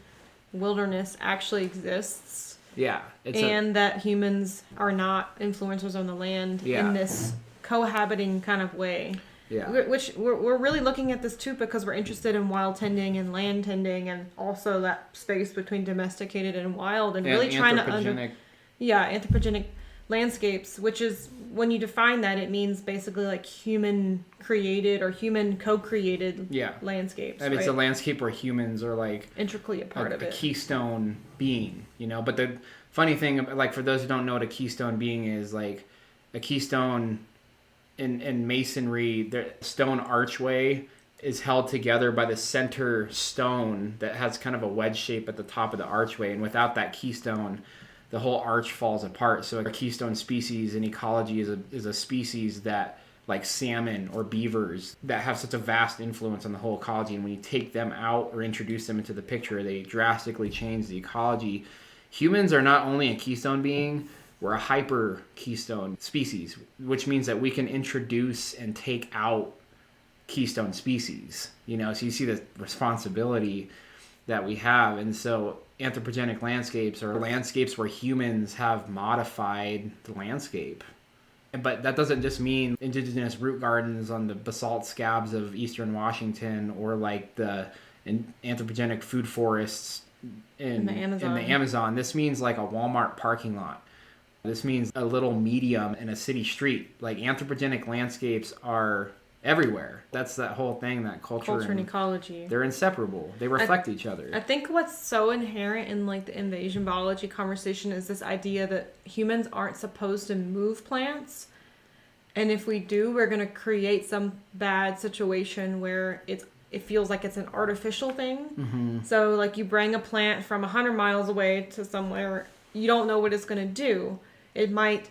wilderness actually exists. Yeah. That humans are not influencers on the land in this cohabiting kind of way. Yeah. Which we're really looking at this too, because we're interested in wild tending and land tending, and also that space between domesticated and wild, and really trying to anthropogenic landscapes, which is, when you define that, it means basically like human created or human co-created landscapes. I mean, it's a landscape where humans are like intricately a part of it. A keystone being, you know. But the funny thing, like for those who don't know what a keystone being is, like a keystone in masonry, the stone archway is held together by the center stone that has kind of a wedge shape at the top of the archway, and without that keystone, the whole arch falls apart. So a keystone species in ecology is a species that, like salmon or beavers, that have such a vast influence on the whole ecology. And when you take them out or introduce them into the picture, they drastically change the ecology. Humans are not only a keystone being, we're a hyper keystone species, which means that we can introduce and take out keystone species. You know, so you see the responsibility that we have. And so anthropogenic landscapes are landscapes where humans have modified the landscape. But that doesn't just mean indigenous root gardens on the basalt scabs of eastern Washington, or like the anthropogenic food forests in the Amazon. This means like a Walmart parking lot. This means a little medium in a city street. Like anthropogenic landscapes are everywhere. That's that whole thing, that culture and ecology. They're inseparable. They reflect each other. I think what's so inherent in like the invasion biology conversation is this idea that humans aren't supposed to move plants, and if we do, we're going to create some bad situation where it feels like it's an artificial thing. Mm-hmm. So like you bring a plant from 100 miles away to somewhere, you don't know what it's going to do. It might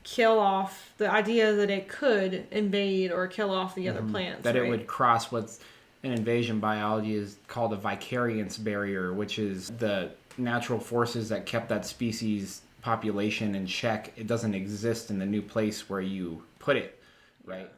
kill off the idea that it could invade or kill off the other plants. That right? it would cross what's in invasion biology is called a Vicariance Barrier, which is the natural forces that kept that species population in check. It doesn't exist in the new place where you put it, right?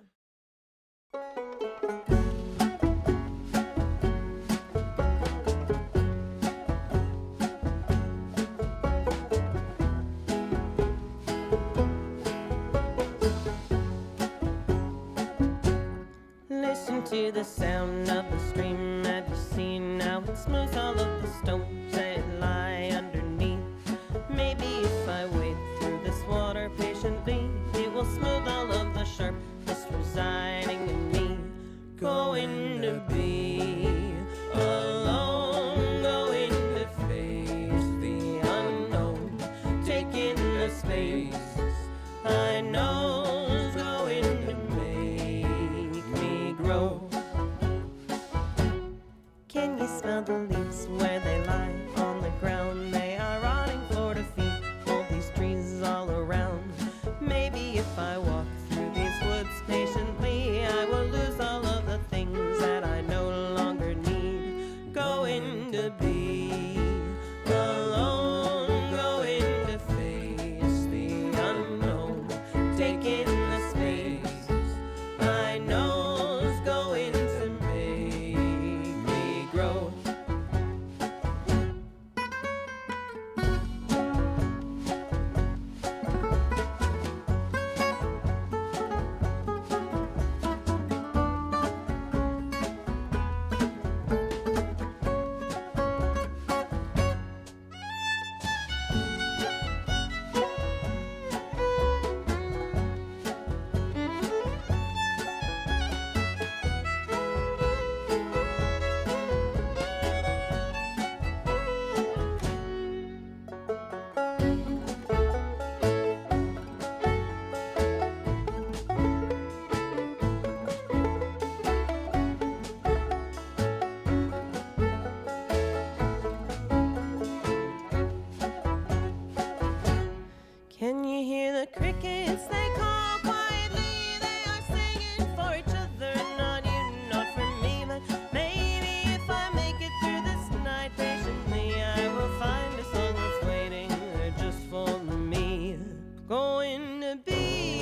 Listen to the sound of the stream that you see now. It smooths all of the stones that lie underneath. Maybe if I wade through this water patiently, it will smooth all of the sharpness residing in me. Going to be alone, going to face the unknown, taking the space I know is going to make me grow. Can you smell the leaves where they lie on the ground? They are rotting for to feed all these trees all around. Maybe if I walk through these woods patiently, I will lose all of the things that I no longer need. Going to be alone, going to face the unknown, taking the space I know is going to make me grow. Can you hear the crickets? They call quietly. They are singing for each other, not you, not for me. But maybe if I make it through this night patiently, I will find a song that's waiting there just for me. Going to be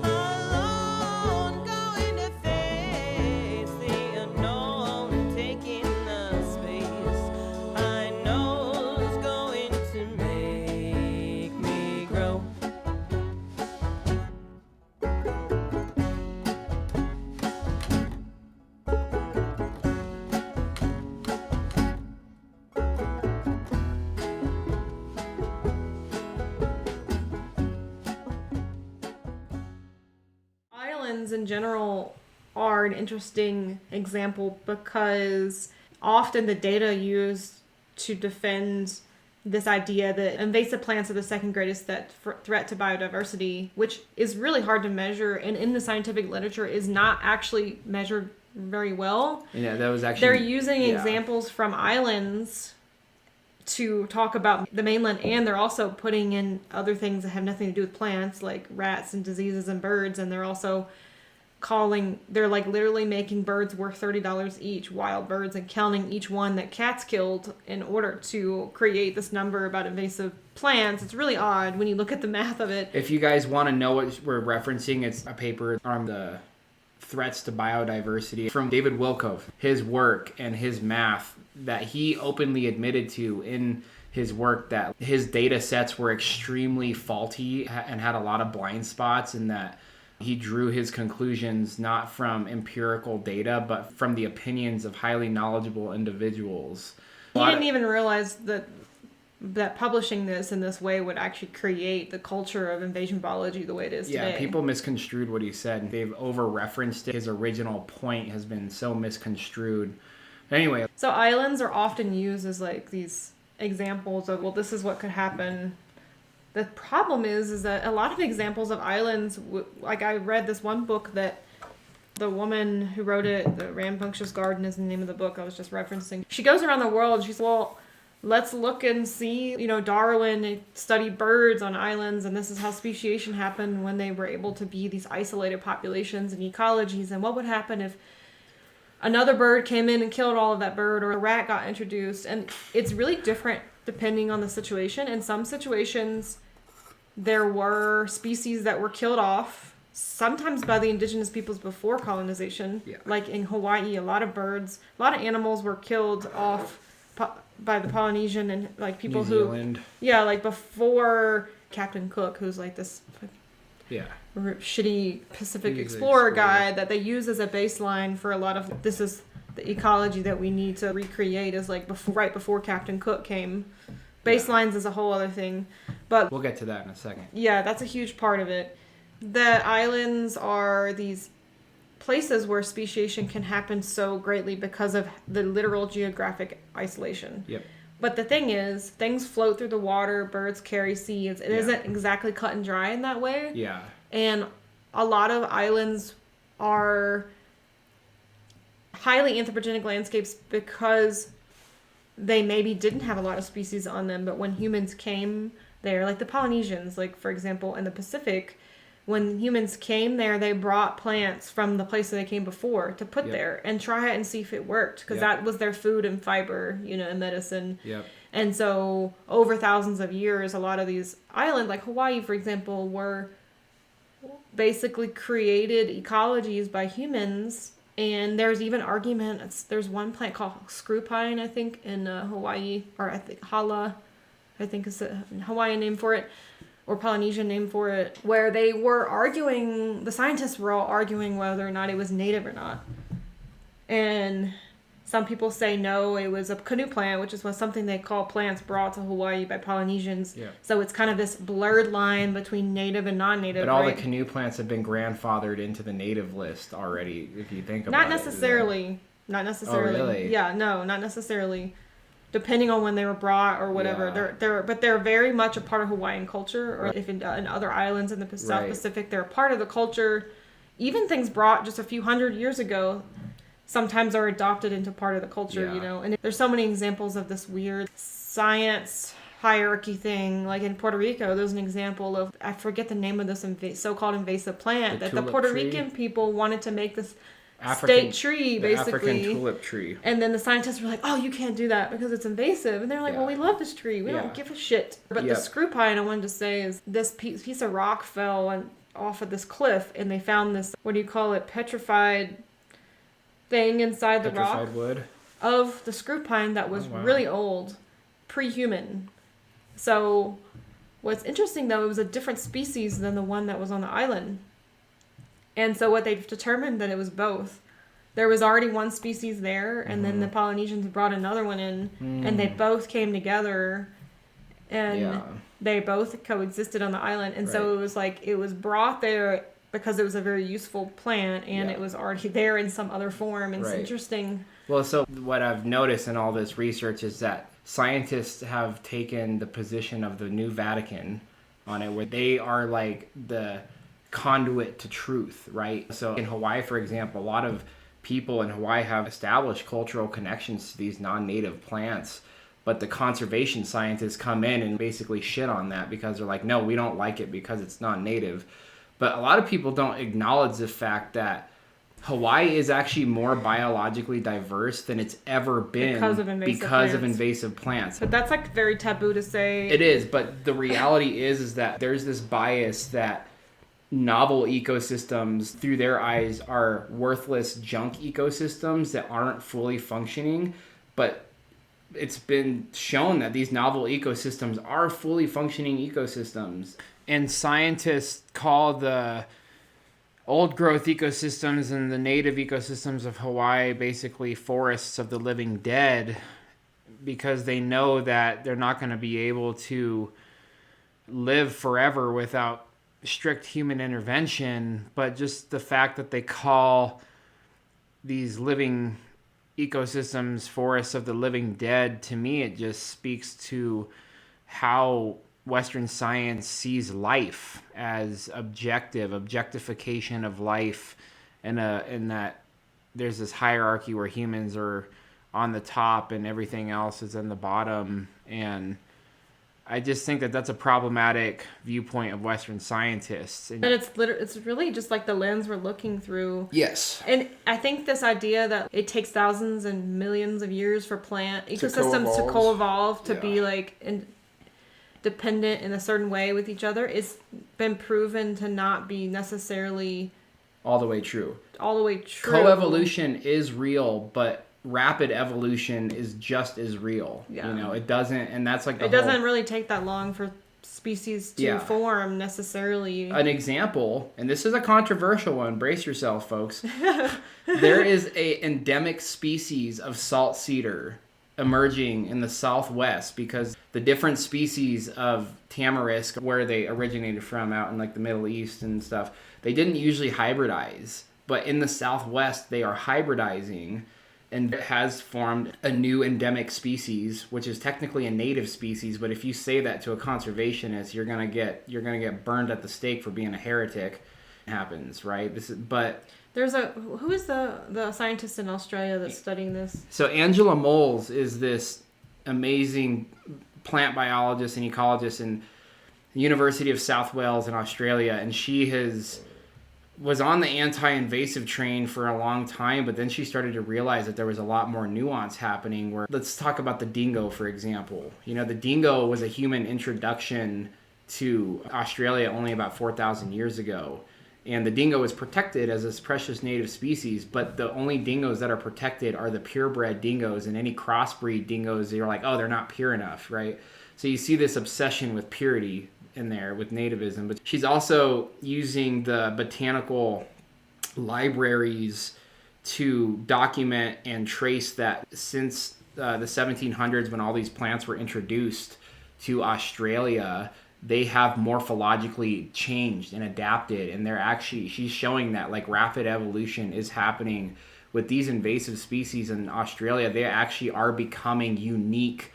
alone, going to face the unknown, taking the space I know is going to make me grow. Islands in general are an interesting example because often the data used to defend this idea that invasive plants are the second greatest threat to biodiversity, which is really hard to measure and in the scientific literature is not actually measured very well. Yeah, that was actually... They're using examples from islands to talk about the mainland, and they're also putting in other things that have nothing to do with plants, like rats and diseases and birds, and they're also they're like literally making birds worth $30 each, wild birds, and counting each one that cats killed in order to create this number about invasive plants. It's really odd when you look at the math of it. If you guys want to know what we're referencing, it's a paper on the threats to biodiversity from David Wilkov, his work and his math that he openly admitted to in his work that his data sets were extremely faulty and had a lot of blind spots, and that he drew his conclusions not from empirical data, but from the opinions of highly knowledgeable individuals. He didn't even realize that publishing this in this way would actually create the culture of invasion biology the way it is today. Yeah, people misconstrued what he said. They've over-referenced it. His original point has been so misconstrued. Anyway. So islands are often used as like these examples of, well, this is what could happen. The problem is that a lot of examples of islands, like I read this one book that the woman who wrote it, The Rambunctious Garden is the name of the book I was just referencing. She goes around the world and she's, well, let's look and see, Darwin studied birds on islands, and this is how speciation happened when they were able to be these isolated populations and ecologies, and what would happen if another bird came in and killed all of that bird, or a rat got introduced. And it's really different depending on the situation. In some situations, there were species that were killed off, sometimes by the indigenous peoples before colonization. Yeah. Like in Hawaii, a lot of animals were killed off by the Polynesian and like people New Zealand. like before Captain Cook, who's like this shitty Pacific Explorer guy that they use as a baseline for a lot of this is the ecology that we need to recreate is like right before Captain Cook came. Baselines is a whole other thing, but we'll get to that in a second. Yeah, that's a huge part of it. The islands are these places where speciation can happen so greatly because of the literal geographic isolation. Yep. But the thing is, things float through the water, birds carry seeds. It isn't exactly cut and dry in that way. Yeah. And a lot of islands are highly anthropogenic landscapes because they maybe didn't have a lot of species on them, but when humans came there, like the Polynesians, like for example, in the Pacific, when humans came there, they brought plants from the place that they came before to put there and try it and see if it worked, because that was their food and fiber, and medicine. Yep. And so over thousands of years, a lot of these islands, like Hawaii, for example, were basically created ecologies by humans. And there's even argument. There's one plant called screw pine, I think, in Hawaii, or I think hala, I think is a Hawaiian name for it, or Polynesian name for it, where they were arguing, the scientists were all arguing whether or not it was native or not. And some people say no, it was a canoe plant, which is something they call plants brought to Hawaii by Polynesians. Yeah. So it's kind of this blurred line between native and non-native. But all the canoe plants have been grandfathered into the native list already, if you think about it. Not necessarily. Oh, really? Yeah, no, not necessarily. Depending on when they were brought or whatever, they're very much a part of Hawaiian culture. Or if in other islands in the South Pacific, they're a part of the culture. Even things brought just a few hundred years ago sometimes are adopted into part of the culture, And there's so many examples of this weird science hierarchy thing. Like in Puerto Rico, there's an example of, I forget the name of this so-called invasive plant that the Puerto Rican people wanted to make this state tree, basically. African tulip tree. And then the scientists were like, oh, you can't do that because it's invasive. And they're like, well, we love this tree. We don't give a shit. But the screw pine I wanted to say is this piece of rock fell off of this cliff, and they found this, petrified thing inside the rock. Petrified wood? Of the screw pine that was really old, pre-human. So what's interesting, though, it was a different species than the one that was on the island. And so what they've determined that it was both. There was already one species there, and then the Polynesians brought another one in, and they both came together, and they both coexisted on the island. And so it was like, it was brought there because it was a very useful plant, and it was already there in some other form. And it's interesting. Well, so what I've noticed in all this research is that scientists have taken the position of the New Vatican on it, where they are like the conduit to truth, right? So in Hawaii, for example, a lot of people in Hawaii have established cultural connections to these non-native plants, but the conservation scientists come in and basically shit on that because they're like, no, we don't like it because it's non-native. But a lot of people don't acknowledge the fact that Hawaii is actually more biologically diverse than it's ever been because of invasive plants. But that's like very taboo to say. It is, but the reality is that there's this bias that novel ecosystems, through their eyes, are worthless junk ecosystems that aren't fully functioning. But it's been shown that these novel ecosystems are fully functioning ecosystems. And scientists call the old growth ecosystems and the native ecosystems of Hawaii basically forests of the living dead, because they know that they're not going to be able to live forever without strict human intervention. But just the fact that they call these living ecosystems forests of the living dead, to me it just speaks to how Western science sees life as objectification of life, and that there's this hierarchy where humans are on the top and everything else is in the bottom. And I just think that that's a problematic viewpoint of Western scientists. But it's really just like the lens we're looking through. Yes. And I think this idea that it takes thousands and millions of years for plant ecosystems to co-evolve to be like dependent in a certain way with each other is been proven to not be necessarily all the way true. Coevolution is real, but rapid evolution is just as real. Yeah. You know, it doesn't, and that's like it doesn't really take that long for species to form necessarily. An example, and this is a controversial one, brace yourself, folks. There is a endemic species of salt cedar emerging in the Southwest because the different species of tamarisk, where they originated from out in like the Middle East and stuff, they didn't usually hybridize, but in the Southwest they are hybridizing. And it has formed a new endemic species, which is technically a native species. But if you say that to a conservationist, you're gonna get burned at the stake for being a heretic. It happens, right? Who is the scientist in Australia that's studying this? So Angela Moles is this amazing plant biologist and ecologist in the University of South Wales in Australia, and she was on the anti-invasive train for a long time, but then she started to realize that there was a lot more nuance happening. Where let's talk about the dingo, for example. You know, the dingo was a human introduction to Australia only about 4,000 years ago. And the dingo is protected as this precious native species, but the only dingoes that are protected are the purebred dingoes, and any crossbreed dingoes, you're like, oh, they're not pure enough, right? So you see this obsession with purity in there with nativism. But she's also using the botanical libraries to document and trace that since the 1700s, when all these plants were introduced to Australia, they have morphologically changed and adapted, and she's showing that like rapid evolution is happening with these invasive species in Australia. They actually are becoming unique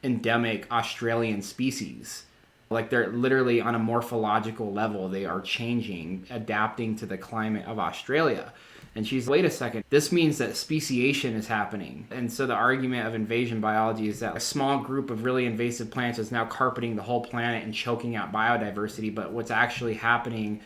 endemic Australian species. Like they're literally on a morphological level, they are changing, adapting to the climate of Australia. And she's, wait a second, this means that speciation is happening. And so the argument of invasion biology is that a small group of really invasive plants is now carpeting the whole planet and choking out biodiversity. But what's actually happening,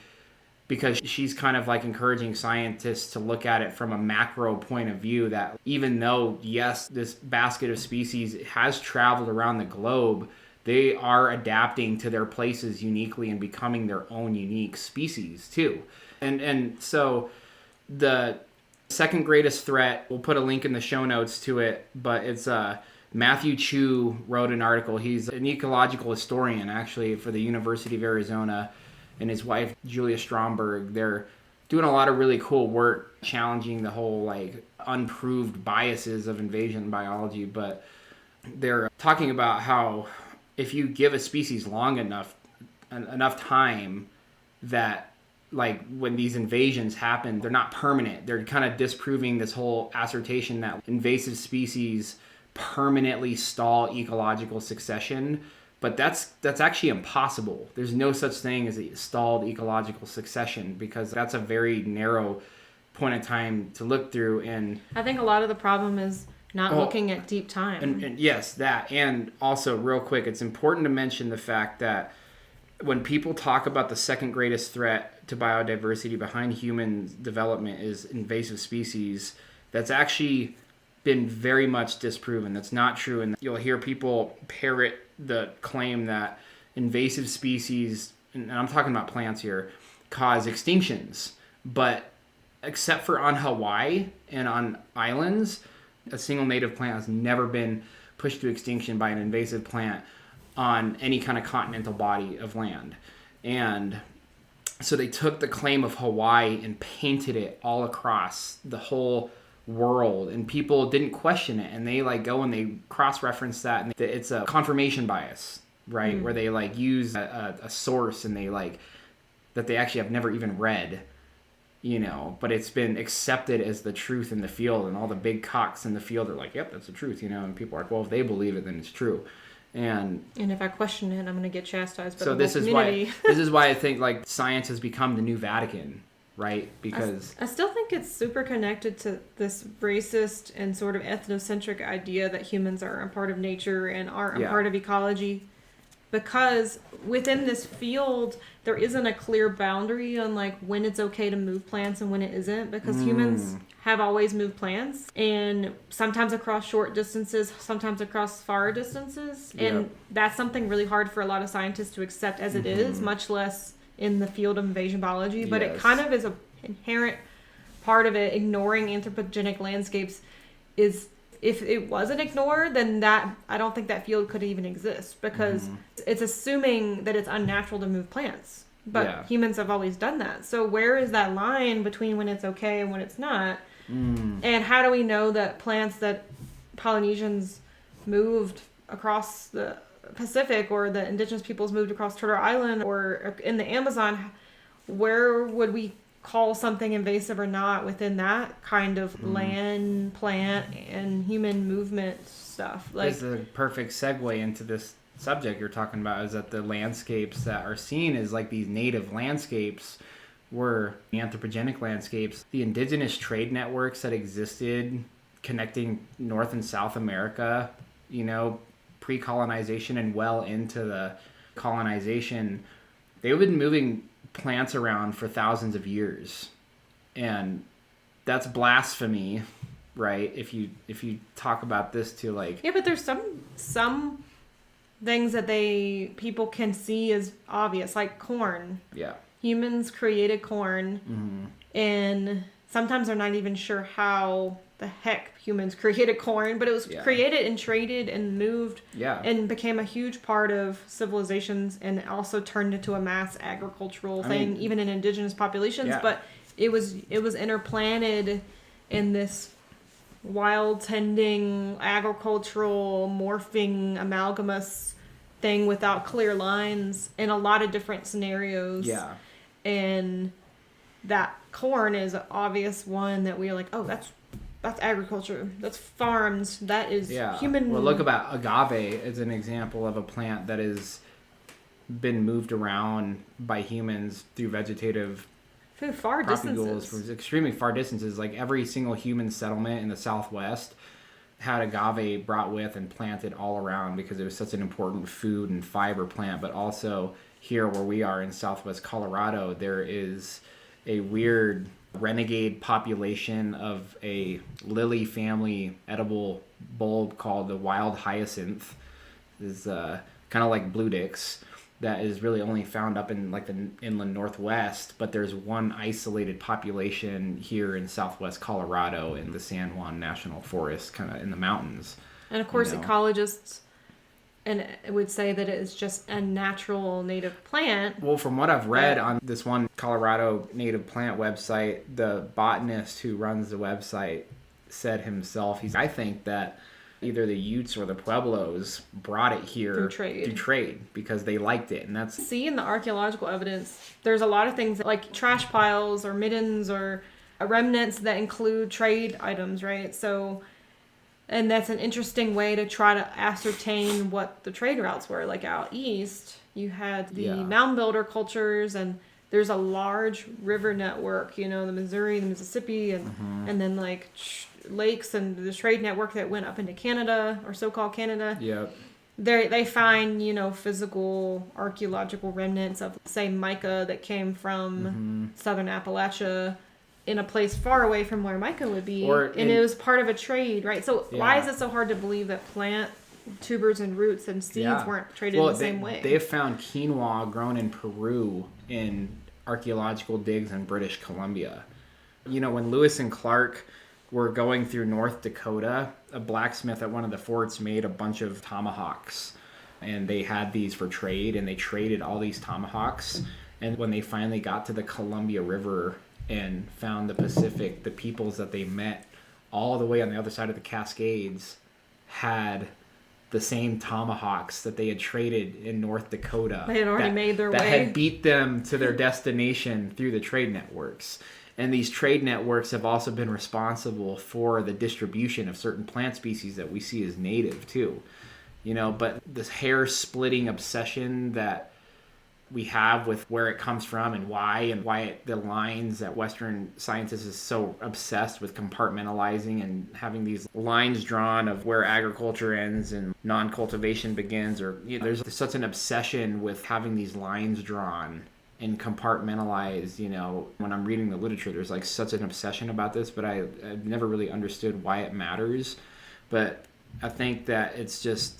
because she's kind of like encouraging scientists to look at it from a macro point of view, that even though, yes, this basket of species has traveled around the globe, they are adapting to their places uniquely and becoming their own unique species too. And so the second greatest threat, we'll put a link in the show notes to it, but it's Matthew Chu wrote an article. He's an ecological historian actually for the University of Arizona, and his wife Julia Stromberg. They're doing a lot of really cool work challenging the whole like unproved biases of invasion biology, but they're talking about how if you give a species long enough time, that like when these invasions happen, they're not permanent. They're kind of disproving this whole assertion that invasive species permanently stall ecological succession. But that's actually impossible. There's no such thing as a stalled ecological succession, because that's a very narrow point in time to look through. And I think a lot of the problem is not looking at deep time. And yes, that. And also, real quick, it's important to mention the fact that when people talk about the second greatest threat to biodiversity behind human development is invasive species, that's actually been very much disproven. That's not true. And you'll hear people parrot the claim that invasive species, and I'm talking about plants here, cause extinctions. But except for on Hawaii and on islands, a single native plant has never been pushed to extinction by an invasive plant on any kind of continental body of land. And so they took the claim of Hawaii and painted it all across the whole world, and people didn't question it, and they like go and they cross-reference that, and it's a confirmation bias, right? Where they like use a source and they like that they actually have never even read, you know, but it's been accepted as the truth in the field, and all the big cocks in the field are like, yep, that's the truth, you know, and people are like, well, if they believe it, then it's true. And if I question it, I'm going to get chastised by so the whole community. This is why I think like science has become the new Vatican, right? Because I still think it's super connected to this racist and sort of ethnocentric idea that humans are a part of nature and are a part of ecology. Because within this field, there isn't a clear boundary on like when it's okay to move plants and when it isn't. Because humans have always moved plants, and sometimes across short distances, sometimes across far distances. And that's something really hard for a lot of scientists to accept as it is, much less in the field of invasion biology. But it kind of is an inherent part of it. Ignoring anthropogenic landscapes is, if it wasn't ignored, then that, I don't think that field could even exist, because it's assuming that it's unnatural to move plants. But humans have always done that. So where is that line between when it's okay and when it's not? And how do we know that plants that Polynesians moved across the Pacific, or the indigenous peoples moved across Turtle Island or in the Amazon, where would we call something invasive or not within that kind of land, plant, and human movement stuff? Like, this is a perfect segue into this subject you're talking about, is that the landscapes that are seen as like these native landscapes were anthropogenic landscapes. The indigenous trade networks that existed connecting North and South America, you know, pre-colonization and well into the colonization, they've been moving plants around for thousands of years. And that's blasphemy, right? If you talk about this to like... Yeah, but there's some things that people can see as obvious, like corn. Yeah. Humans created corn, and sometimes they're not even sure how the heck humans created corn, but it was created and traded and moved and became a huge part of civilizations, and also turned into a mass agricultural thing, even in indigenous populations. But it was interplanted in this wild tending agricultural morphing amalgamous thing without clear lines in a lot of different scenarios. And that corn is an obvious one that we are like, oh, that's agriculture, that's farms, that is human. Well, look about agave as an example of a plant that has been moved around by humans through vegetative through far distances, for extremely far distances. Like every single human settlement in the Southwest had agave brought with and planted all around, because it was such an important food and fiber plant. But also here where we are in Southwest Colorado, there is a weird renegade population of a lily family edible bulb called the wild hyacinth. Is kind of like blue dicks, that is really only found up in like the inland Northwest, but there's one isolated population here in Southwest Colorado in the San Juan National Forest, kind of in the mountains. And of course, ecologists would say that it is just a natural native plant. Well, from what I've read on this one Colorado native plant website, the botanist who runs the website said himself, I think that either the Utes or the Pueblos brought it here through trade because they liked it. And that's... See, in the archaeological evidence, there's a lot of things like trash piles or middens or remnants that include trade items, right? So... And that's an interesting way to try to ascertain what the trade routes were. Like out east, you had the mound builder cultures, and there's a large river network, you know, the Missouri, the Mississippi, and then like lakes and the trade network that went up into Canada, or so-called Canada. Yep. They find, you know, physical archaeological remnants of, say, mica that came from southern Appalachia, in a place far away from where mica would be, and it was part of a trade, right? So why is it so hard to believe that plant tubers and roots and seeds weren't traded in the same way? They've found quinoa grown in Peru in archaeological digs in British Columbia. You know, when Lewis and Clark were going through North Dakota, a blacksmith at one of the forts made a bunch of tomahawks, and they had these for trade, and they traded all these tomahawks. And when they finally got to the Columbia River and found the Pacific, the peoples that they met all the way on the other side of the Cascades had the same tomahawks that they had traded in North Dakota. They had already made their way. That had beat them to their destination through the trade networks. And these trade networks have also been responsible for the distribution of certain plant species that we see as native too. You know, but this hair-splitting obsession that we have with where it comes from and why the lines that Western scientists is so obsessed with compartmentalizing and having these lines drawn of where agriculture ends and non-cultivation begins, or there's such an obsession with having these lines drawn and compartmentalized. When I'm reading the literature, there's like such an obsession about this, but I've never really understood why it matters. But I think that it's just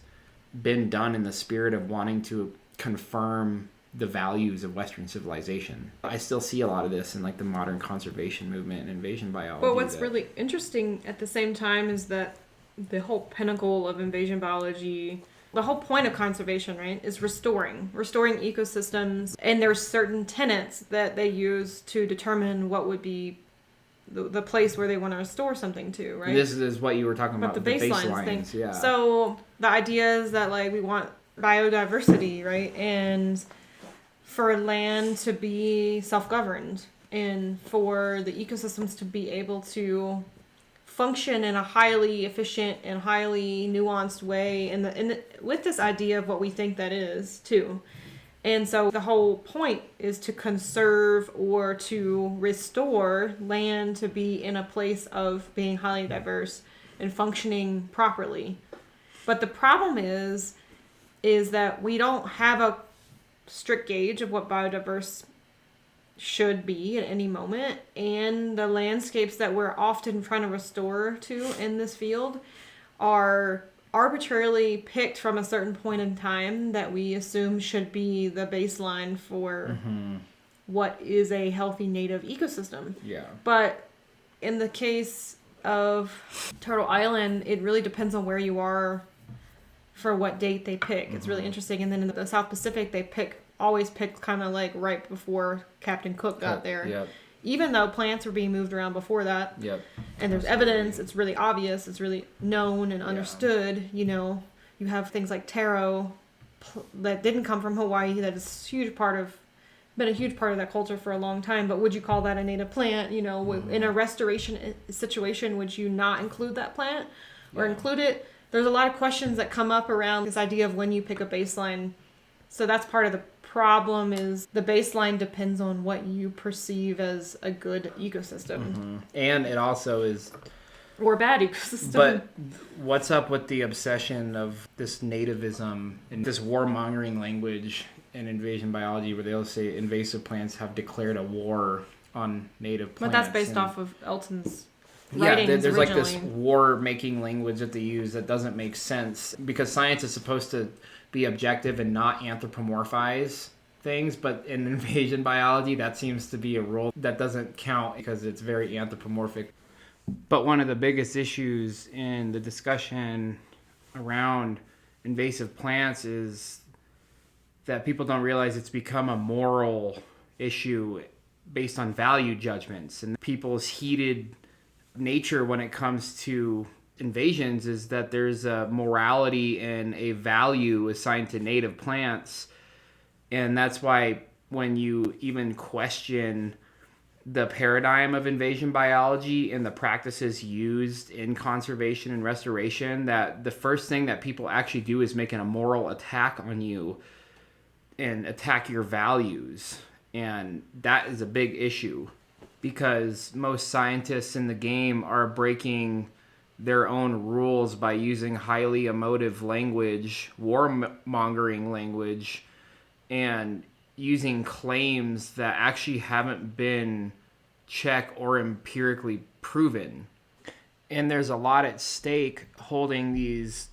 been done in the spirit of wanting to confirm the values of Western civilization. I still see a lot of this in like the modern conservation movement and invasion biology. Well, what's really interesting at the same time is that the whole pinnacle of invasion biology, the whole point of conservation, right, is restoring ecosystems. And there's certain tenets that they use to determine what would be the place where they want to restore something to, right? This is what you were talking about, the baselines thing. Yeah. So the idea is that like we want biodiversity, right? And for land to be self-governed and for the ecosystems to be able to function in a highly efficient and highly nuanced way, and with this idea of what we think that is too. And so the whole point is to conserve or to restore land to be in a place of being highly diverse and functioning properly. But the problem is that we don't have a strict gauge of what biodiverse should be at any moment, and the landscapes that we're often trying to restore to in this field are arbitrarily picked from a certain point in time that we assume should be the baseline for what is a healthy native ecosystem. Yeah. But in the case of Turtle Island, it really depends on where you are for what date they pick. It's really interesting. And then in the South Pacific, they always pick kind of like right before Captain Cook got there. Yep. Even though plants were being moved around before that. Yep. And there's evidence, it's really obvious, it's really known and understood. You have things like taro that didn't come from Hawaii, that is been a huge part of that culture for a long time. But would you call that a native plant? In a restoration situation, would you not include that plant or include it? There's a lot of questions that come up around this idea of when you pick a baseline. So that's part of the problem, is the baseline depends on what you perceive as a good ecosystem. And it also is... Or a bad ecosystem. But what's up with the obsession of this nativism and this warmongering language in invasion biology, where they'll say invasive plants have declared a war on native plants? But that's based off of Elton's Yeah, writings there's originally. like this war-making language that they use that doesn't make sense, because science is supposed to be objective and not anthropomorphize things, but in invasion biology, that seems to be a rule that doesn't count because it's very anthropomorphic. But one of the biggest issues in the discussion around invasive plants is that people don't realize it's become a moral issue based on value judgments, and people's heated nature when it comes to invasions is that there's a morality and a value assigned to native plants. And that's why when you even question the paradigm of invasion biology and the practices used in conservation and restoration, that the first thing that people actually do is make a moral attack on you and attack your values. And that is a big issue, because most scientists in the game are breaking their own rules by using highly emotive language, warmongering language, and using claims that actually haven't been checked or empirically proven. And there's a lot at stake holding these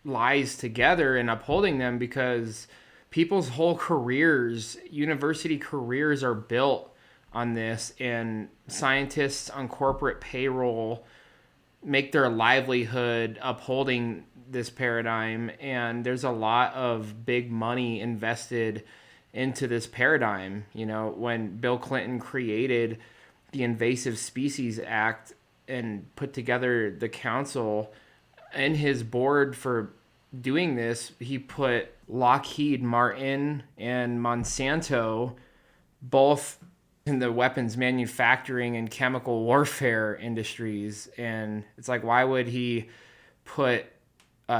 lies together and upholding them, because people's whole careers, university careers, are built on this, and scientists on corporate payroll make their livelihood upholding this paradigm, and there's a lot of big money invested into this paradigm. When Bill Clinton created the Invasive Species Act and put together the council and his board for doing this, he put Lockheed Martin and Monsanto both in the weapons manufacturing and chemical warfare industries. And it's like, why would he put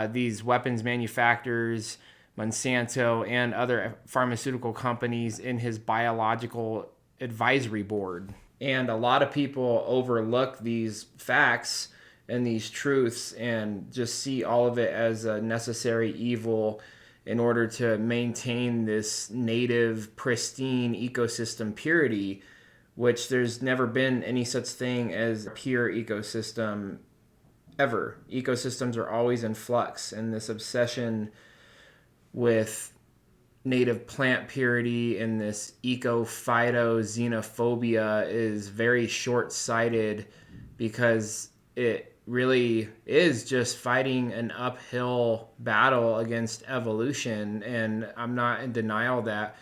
these weapons manufacturers Monsanto, and other pharmaceutical companies in his biological advisory board. And a lot of people overlook these facts and these truths and just see all of it as a necessary evil in order to maintain this native, pristine ecosystem purity, which there's never been any such thing as a pure ecosystem ever. Ecosystems are always in flux, and this obsession with native plant purity and this eco-phyto-xenophobia is very short-sighted, because it really is just fighting an uphill battle against evolution. And I'm not in denial that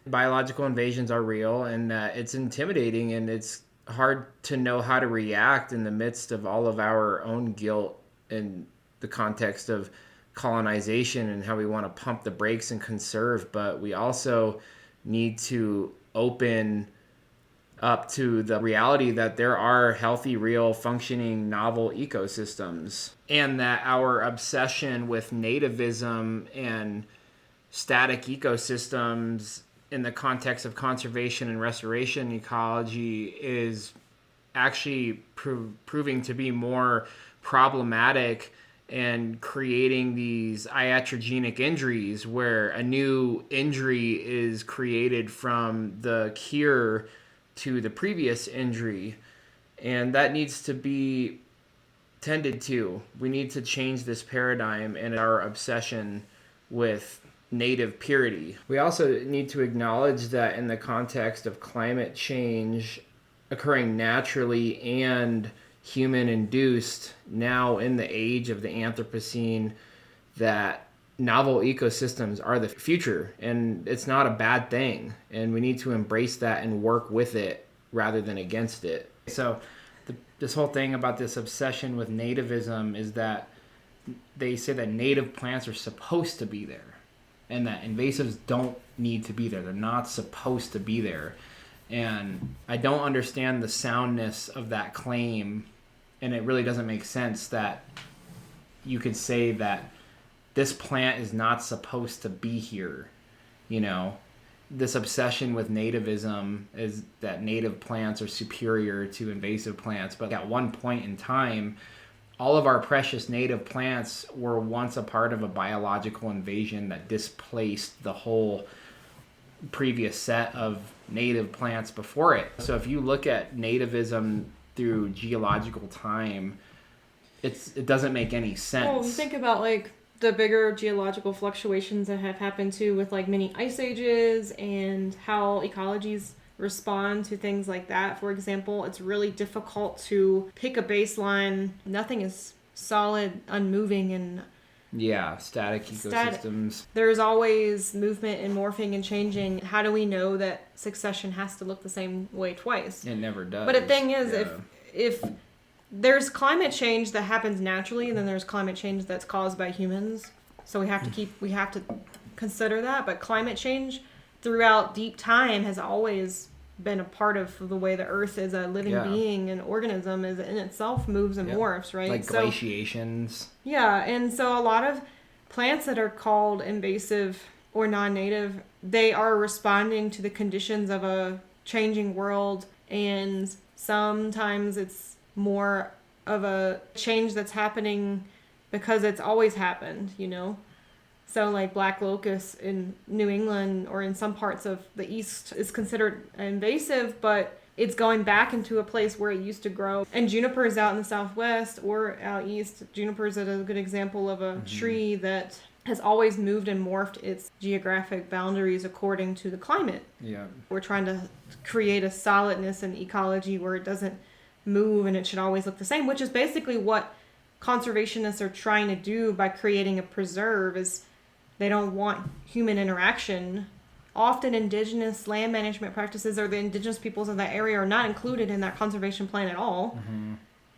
biological invasions are real and that it's intimidating, and it's hard to know how to react in the midst of all of our own guilt in the context of colonization and how we want to pump the brakes and conserve. But we also need to open up to the reality that there are healthy, real, functioning, novel ecosystems, and that our obsession with nativism and static ecosystems in the context of conservation and restoration ecology is actually proving to be more problematic and creating these iatrogenic injuries, where a new injury is created from the cure to the previous injury. And that needs to be tended to. We need to change this paradigm and our obsession with native purity. We also need to acknowledge that in the context of climate change occurring naturally and human-induced, now in the age of the Anthropocene, that novel ecosystems are the future, and it's not a bad thing, and we need to embrace that and work with it rather than against it. So this whole thing about this obsession with nativism is that they say that native plants are supposed to be there and that invasives don't need to be there. They're not supposed to be there. And I don't understand the soundness of that claim, and it really doesn't make sense that you could say that this plant is not supposed to be here. You know, this obsession with nativism is that native plants are superior to invasive plants. But at one point in time, all of our precious native plants were once a part of a biological invasion that displaced the whole previous set of native plants before it. So if you look at nativism through geological time, it doesn't make any sense. Well, you think about like the bigger geological fluctuations that have happened too, with like many ice ages and how ecologies respond to things like that. For example, it's really difficult to pick a baseline. Nothing is solid, unmoving, and static ecosystems. There's always movement and morphing and changing. How do we know that succession has to look the same way twice? It never does. But the thing is, if there's climate change that happens naturally, and then there's climate change that's caused by humans. So we have to consider that. But climate change throughout deep time has always been a part of the way the Earth is a living being and organism is in itself moves and morphs, right? Like glaciations. Yeah, and so a lot of plants that are called invasive or non-native, they are responding to the conditions of a changing world, and sometimes it's more of a change that's happening because it's always happened, you know? So like black locust in New England or in some parts of the East is considered invasive, but it's going back into a place where it used to grow. And junipers out in the Southwest or out East, junipers is a good example of a tree that has always moved and morphed its geographic boundaries according to the climate. Yeah. We're trying to create a solidness in ecology where it doesn't move and it should always look the same, which is basically what conservationists are trying to do by creating a preserve. Is they don't want human interaction. Often indigenous land management practices or the indigenous peoples of that area are not included in that conservation plan at all. Mm-hmm.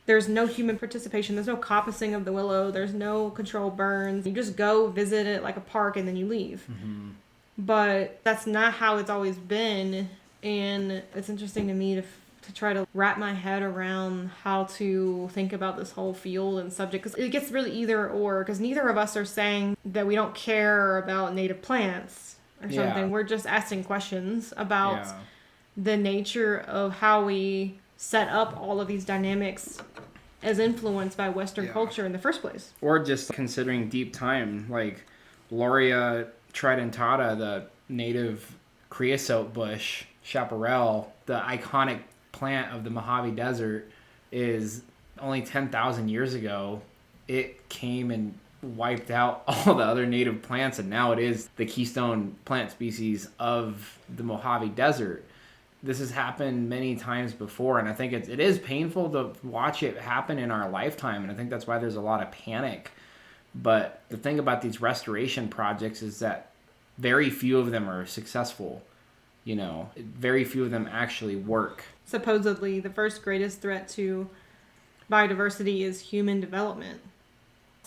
There's no human participation. There's no coppicing of the willow. There's no controlled burns. You just go visit it like a park and then you leave. Mm-hmm. But that's not how it's always been. And it's interesting to me to try to wrap my head around how to think about this whole field and subject, because it gets really either or, because neither of us are saying that we don't care about native plants or something. We're just asking questions about the nature of how we set up all of these dynamics as influenced by Western culture in the first place. Or just considering deep time, like Lauria tridentata, the native creosote bush, chaparral, the iconic plant of the Mojave Desert, is only 10,000 years ago. It came and wiped out all the other native plants, and now it is the keystone plant species of the Mojave Desert. This has happened many times before, and I think it is painful to watch it happen in our lifetime, and I think that's why there's a lot of panic. But the thing about these restoration projects is that very few of them are successful. You know, very few of them actually work. Supposedly, the first greatest threat to biodiversity is human development.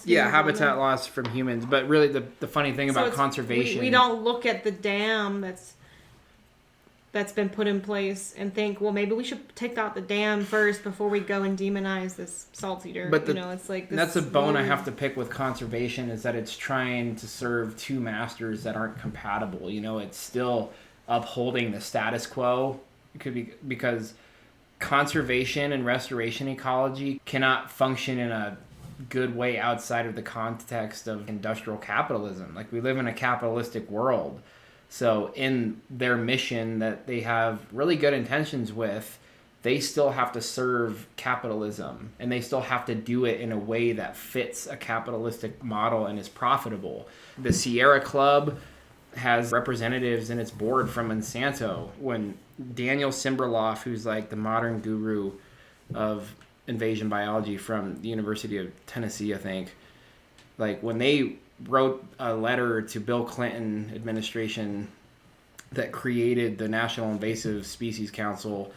Habitat loss from humans. But really, the funny thing about conservation... We don't look at the dam that's been put in place and think, well, maybe we should take out the dam first before we go and demonize this salt eater. But it's like this. That's a bone I have to pick with conservation, is that it's trying to serve two masters that aren't compatible. You know, it's still upholding the status quo. It could be because conservation and restoration ecology cannot function in a good way outside of the context of industrial capitalism. Like, we live in a capitalistic world. So in their mission that they have really good intentions with, they still have to serve capitalism, and they still have to do it in a way that fits a capitalistic model and is profitable. The Sierra Club has representatives in its board from Monsanto. When Daniel Simberloff, who's like the modern guru of invasion biology from the University of Tennessee, I think, like when they wrote a letter to Bill Clinton administration that created the National Invasive Species Council,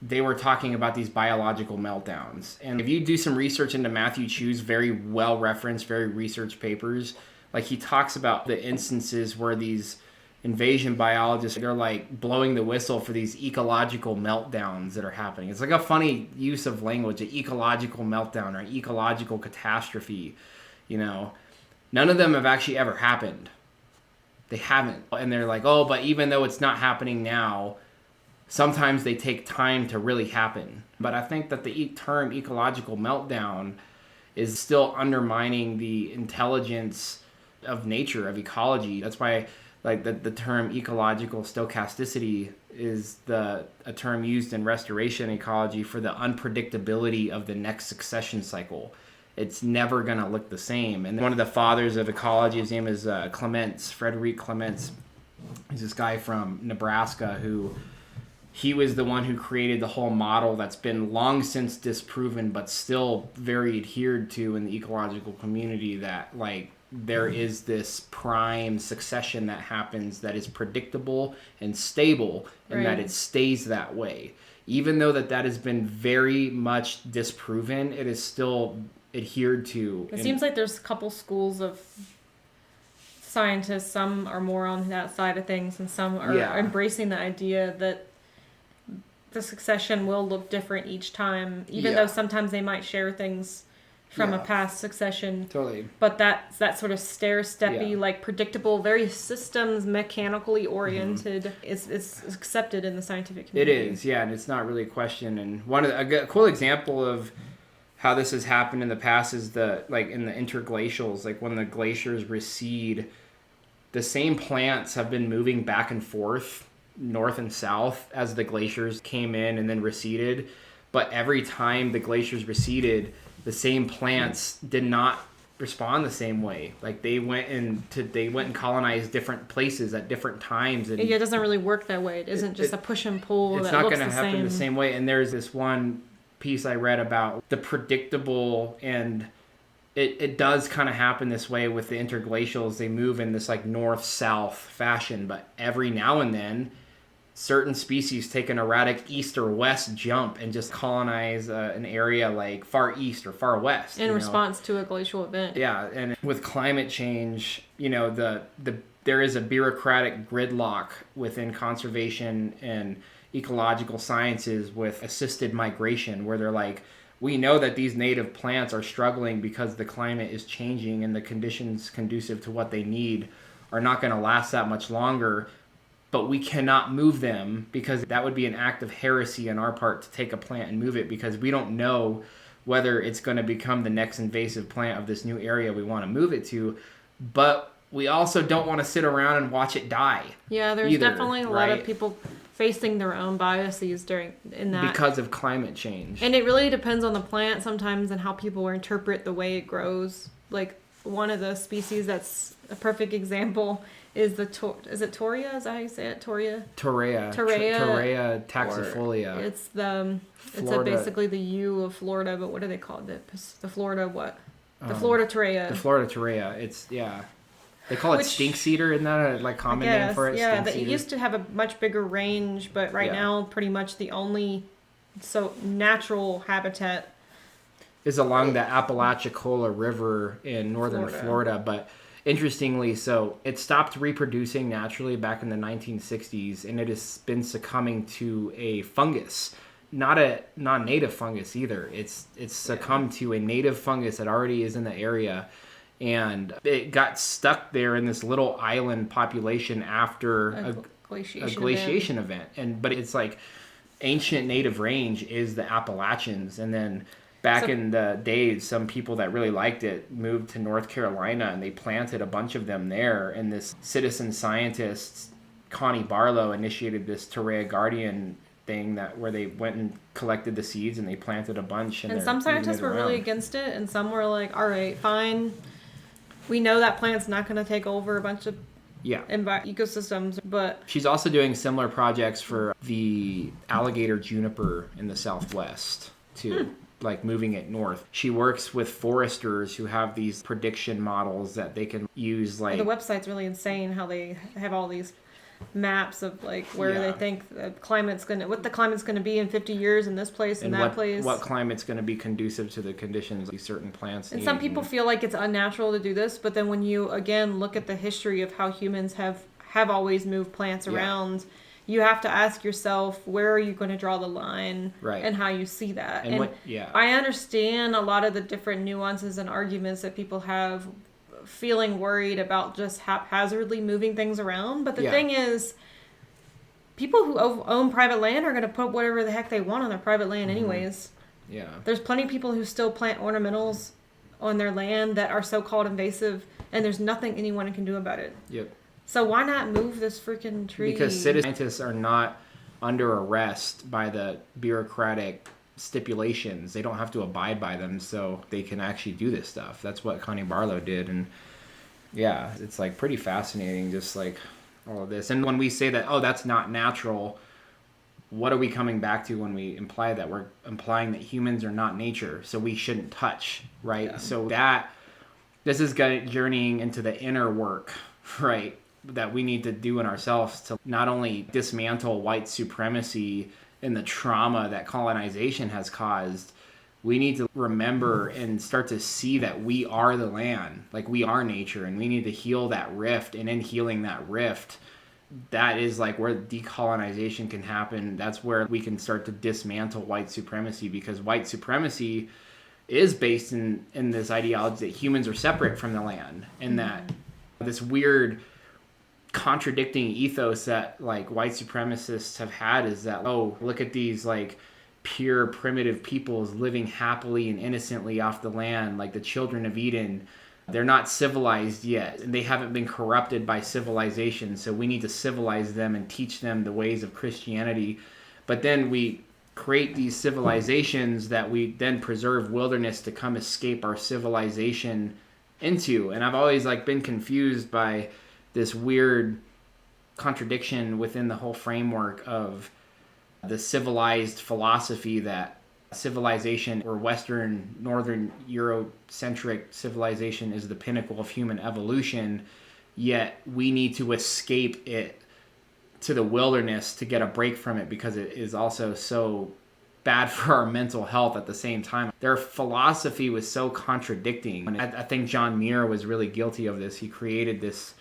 they were talking about these biological meltdowns. And if you do some research into Matthew Chew's very well-referenced, very researched papers, like he talks about the instances where these invasion biologists are like blowing the whistle for these ecological meltdowns that are happening. It's like a funny use of language, an ecological meltdown or an ecological catastrophe, you know. None of them have actually ever happened. They haven't. And they're like, oh, but even though it's not happening now, sometimes they take time to really happen. But I think that the term ecological meltdown is still undermining the intelligence of nature, of ecology. That's why like the term ecological stochasticity is a term used in restoration ecology for the unpredictability of the next succession cycle. It's never going to look the same. And one of the fathers of ecology, his name is Clements, Frederic Clements. He's this guy from Nebraska he was the one who created the whole model that's been long since disproven, but still very adhered to in the ecological community, that like there is this prime succession that happens that is predictable and stable, and that it stays that way. Even though that has been very much disproven, it is still adhered to. It seems like there's a couple schools of scientists. Some are more on that side of things, and some are embracing the idea that the succession will look different each time, even though sometimes they might share things from a past succession. Totally. But that sort of stair-steppy, like predictable, very systems mechanically oriented, it's accepted in the scientific community. It is, yeah, and it's not really a question. And a cool example of how this has happened in the past is in the interglacials, like when the glaciers recede, the same plants have been moving back and forth, north and south, as the glaciers came in and then receded. But every time the glaciers receded, the same plants did not respond the same way. Like they went and colonized different places at different times. And it doesn't really work that way. It isn't just a push and pull. It's not going to happen the same way. And there's this one piece I read about the predictable, and it does kind of happen this way with the interglacials. They move in this like north-south fashion, but every now and then certain species take an erratic east or west jump and just colonize an area like far east or far west. In response to a glacial event. Yeah, and with climate change, there is a bureaucratic gridlock within conservation and ecological sciences with assisted migration, where they're like, we know that these native plants are struggling because the climate is changing and the conditions conducive to what they need are not going to last that much longer, but we cannot move them because that would be an act of heresy on our part to take a plant and move it, because we don't know whether it's going to become the next invasive plant of this new area we want to move it to. But we also don't want to sit around and watch it die. Yeah, there's definitely a lot of people facing their own biases in that. Because of climate change. And it really depends on the plant sometimes and how people interpret the way it grows. Like, one of the species that's a perfect example is is it Torreya? Is that how you say it? Torreya? Torreya taxifolia. It's basically the U of Florida, but what are they called? The Florida what? The Florida Torreya. The Florida Torreya. It's, yeah. They call it stink cedar. Isn't that a common name for it? Yeah, it used to have a much bigger range, but right now pretty much the only natural habitat is along the Apalachicola River in northern Florida. But interestingly, so it stopped reproducing naturally back in the 1960s, and it has been succumbing to a fungus. Not a non-native fungus either. It's succumbed to a native fungus that already is in the area. And it got stuck there in this little island population after a glaciation event. But it's like ancient native range is the Appalachians. And then back in the days, some people that really liked it moved to North Carolina and they planted a bunch of them there. And this citizen scientist, Connie Barlow, initiated this Torreya Guardian thing where they went and collected the seeds and they planted a bunch. And some scientists were really against it, and some were like, all right, fine. We know that plant's not going to take over a bunch of ecosystems, but... She's also doing similar projects for the alligator juniper in the Southwest, too, like moving it north. She works with foresters who have these prediction models that they can use, like... The website's really insane how they have all these maps of like where they think what the climate's gonna be in 50 years in this place and that place. What climate's gonna be conducive to the conditions these certain plants and need. Some people feel like it's unnatural to do this, but then when you again look at the history of how humans have always moved plants around, you have to ask yourself, where are you going to draw the line, and how you see that. And I understand a lot of the different nuances and arguments that people have, feeling worried about just haphazardly moving things around. But the thing is, people who own private land are going to put whatever the heck they want on their private land anyways. Yeah. There's plenty of people who still plant ornamentals on their land that are so-called invasive, and there's nothing anyone can do about it. Yep. So why not move this freaking tree? Because scientists are not under arrest by the bureaucratic stipulations. They don't have to abide by them, so they can actually do this stuff. That's what Connie Barlow did. And yeah, it's like pretty fascinating, just like all of this. And when we say that, oh, that's not natural, what are we coming back to when we imply that? We're implying that humans are not nature, so we shouldn't touch, right? Yeah. So this is journeying into the inner work, right, that we need to do in ourselves to not only dismantle white supremacy and the trauma that colonization has caused. We need to remember and start to see that we are the land, like we are nature, and we need to heal that rift. And in healing that rift, that is like where decolonization can happen. That's where we can start to dismantle white supremacy, because white supremacy is based in this ideology that humans are separate from the land, and that this weird contradicting ethos that like white supremacists have had is that, oh, look at these like pure primitive peoples living happily and innocently off the land, like the children of Eden. They're not civilized yet, and they haven't been corrupted by civilization, so we need to civilize them and teach them the ways of Christianity. But then we create these civilizations that we then preserve wilderness to come escape our civilization into. And I've always like been confused by this weird contradiction within the whole framework of the civilized philosophy that civilization, or Western, Northern Eurocentric civilization, is the pinnacle of human evolution, yet we need to escape it to the wilderness to get a break from it, because it is also so bad for our mental health at the same time. Their philosophy was so contradicting. And I think John Muir was really guilty of this. He created this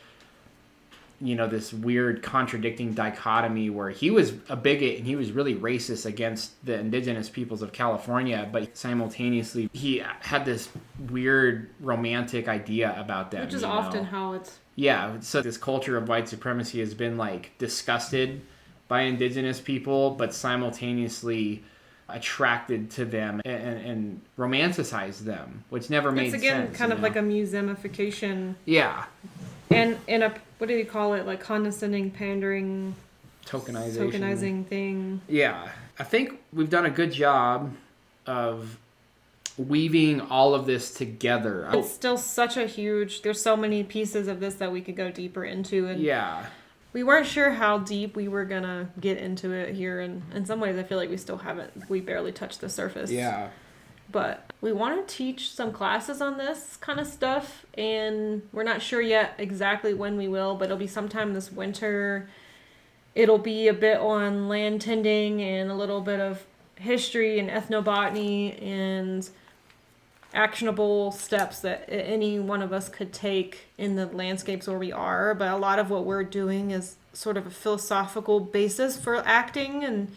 this weird contradicting dichotomy where he was a bigot and he was really racist against the indigenous peoples of California, but simultaneously he had this weird romantic idea about them. Which is often how it's... Yeah, so this culture of white supremacy has been like disgusted by indigenous people, but simultaneously attracted to them and romanticized them, which never made sense. It's again kind of like a museumification. Yeah. And in a, what do you call it, like condescending, pandering, tokenizing thing. Yeah. I think we've done a good job of weaving all of this together. It's still such a huge, there's so many pieces of this that we could go deeper into. And yeah. We weren't sure how deep we were going to get into it here. And in some ways, I feel like we still haven't, we barely touched the surface. Yeah. But we want to teach some classes on this kind of stuff, and we're not sure yet exactly when we will, but it'll be sometime this winter. It'll be a bit on land tending and a little bit of history and ethnobotany and actionable steps that any one of us could take in the landscapes where we are. But a lot of what we're doing is sort of a philosophical basis for acting. And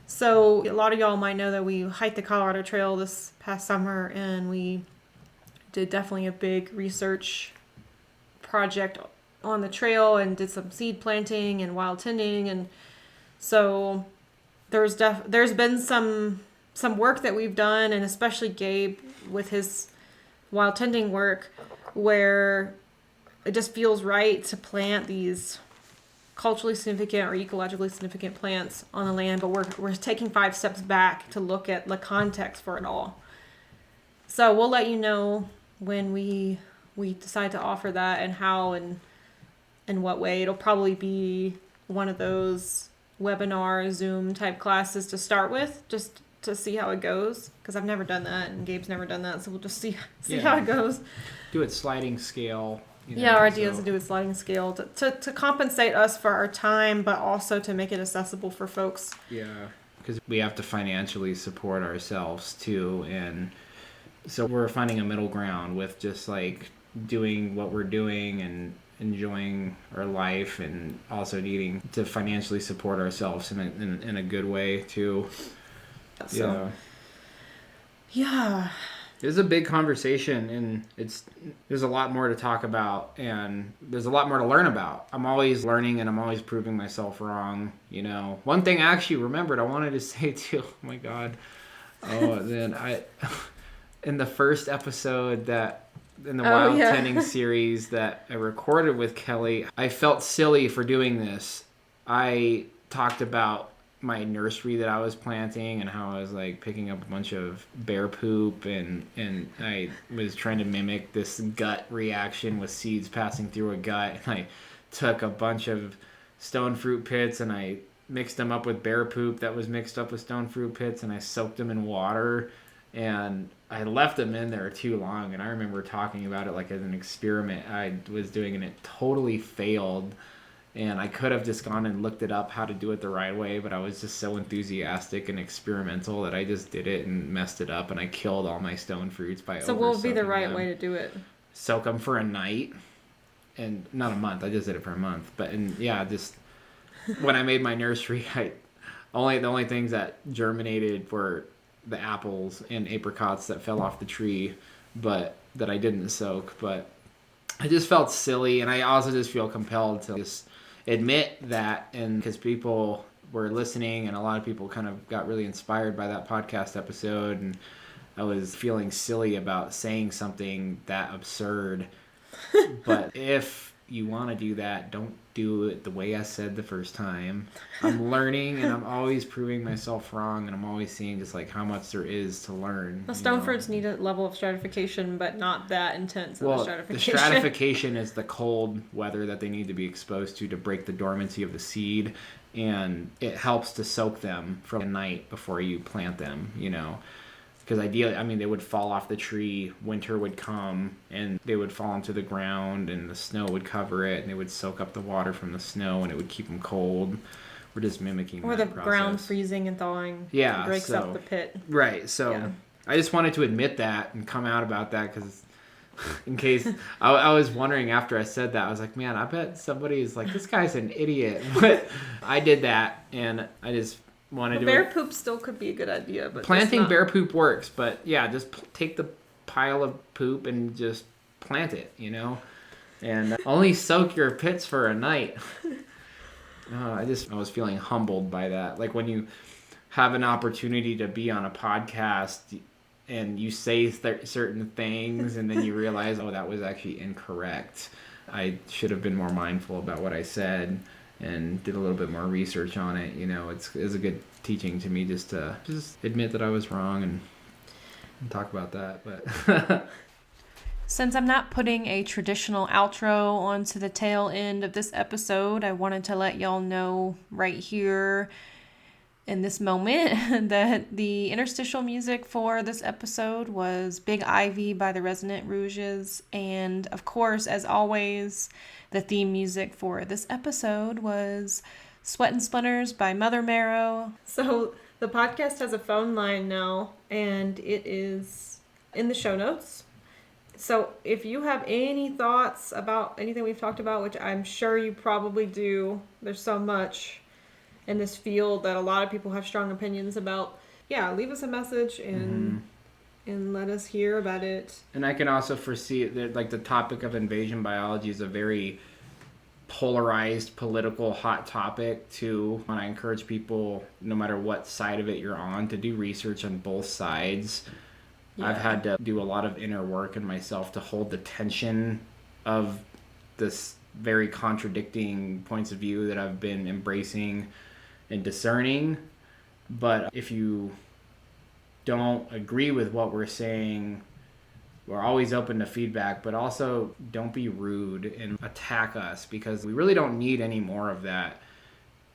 so a lot of y'all might know that we hiked the Colorado Trail this past summer, and we did definitely a big research project on the trail and did some seed planting and wild tending. And so there's been some work that we've done, and especially Gabe with his wild tending work, where it just feels right to plant these culturally significant or ecologically significant plants on the land, but we're taking 5 steps back to look at the context for it all. So we'll let you know when we decide to offer that and how and in what way. It'll probably be one of those webinar Zoom type classes to start with, just to see how it goes, because I've never done that and Gabe's never done that, so we'll just see how it goes. Do it sliding scale. Our idea is to do it sliding scale to compensate us for our time, but also to make it accessible for folks. Yeah, because we have to financially support ourselves too, and so we're finding a middle ground with just like doing what we're doing and enjoying our life, and also needing to financially support ourselves in a good way too. So, yeah. It's a big conversation, and there's a lot more to talk about, and there's a lot more to learn about. I'm always learning, and I'm always proving myself wrong. One thing I actually remembered I wanted to say too. Oh my God. Then in the first episode in the wild tending series that I recorded with Kelly, I felt silly for doing this. I talked about my nursery that I was planting and how I was like picking up a bunch of bear poop, and I was trying to mimic this gut reaction with seeds passing through a gut. And I took a bunch of stone fruit pits and I mixed them up with bear poop that was mixed up with stone fruit pits, and I soaked them in water, and I left them in there too long. And I remember talking about it like as an experiment I was doing, and it totally failed. And I could have just gone and looked it up how to do it the right way, but I was just so enthusiastic and experimental that I just did it and messed it up, and I killed all my stone fruits by So what would be the right way to do it? Soak them for a night, and not a month. I just did it for a month. But just when I made my nursery, the only things that germinated were the apples and apricots that fell off the tree, but that I didn't soak. But I just felt silly, and I also just feel compelled to just admit that, and because people were listening and a lot of people kind of got really inspired by that podcast episode, and I was feeling silly about saying something that absurd. But if you want to do that, don't do it the way I said the first time. I'm learning, and I'm always proving myself wrong, and I'm always seeing just like how much there is to learn. The stone fruits need a level of stratification, but not that intense of a stratification. The stratification is the cold weather that they need to be exposed to break the dormancy of the seed, and it helps to soak them for a night before you plant them, Because ideally, they would fall off the tree, winter would come, and they would fall into the ground, and the snow would cover it, and they would soak up the water from the snow, and it would keep them cold. We're just mimicking that process. Or the ground freezing and thawing breaks up the pit. Right, so I just wanted to admit that and come out about that, because in case I was wondering after I said that, I was like, man, I bet somebody's like, this guy's an idiot. But I did that, and I just wanted to. Bear poop still could be a good idea, but planting bear poop works. But yeah, just take the pile of poop and just plant it, you know, and only soak your pits for a night. I was feeling humbled by that. Like when you have an opportunity to be on a podcast and you say certain things and then you realize, oh, that was actually incorrect. I should have been more mindful about what I said and did a little bit more research on it. You know, it's a good teaching to me just to admit that I was wrong and talk about that. But since I'm not putting a traditional outro onto the tail end of this episode, I wanted to let y'all know right here in this moment that the interstitial music for this episode was Big Ivy by the Resonant Rouges. And of course, as always, the theme music for this episode was Sweat and Splinters by Mother Marrow. So the podcast has a phone line now, and it is in the show notes. So if you have any thoughts about anything we've talked about, which I'm sure you probably do, there's so much in this field that a lot of people have strong opinions about. Yeah, leave us a message and let us hear about it. And I can also foresee that, like, the topic of invasion biology is a very polarized political hot topic too. And I encourage people, no matter what side of it you're on, to do research on both sides. Yeah. I've had to do a lot of inner work in myself to hold the tension of this very contradicting points of view that I've been embracing and discerning. But if you don't agree with what we're saying, we're always open to feedback, but also don't be rude and attack us, because we really don't need any more of that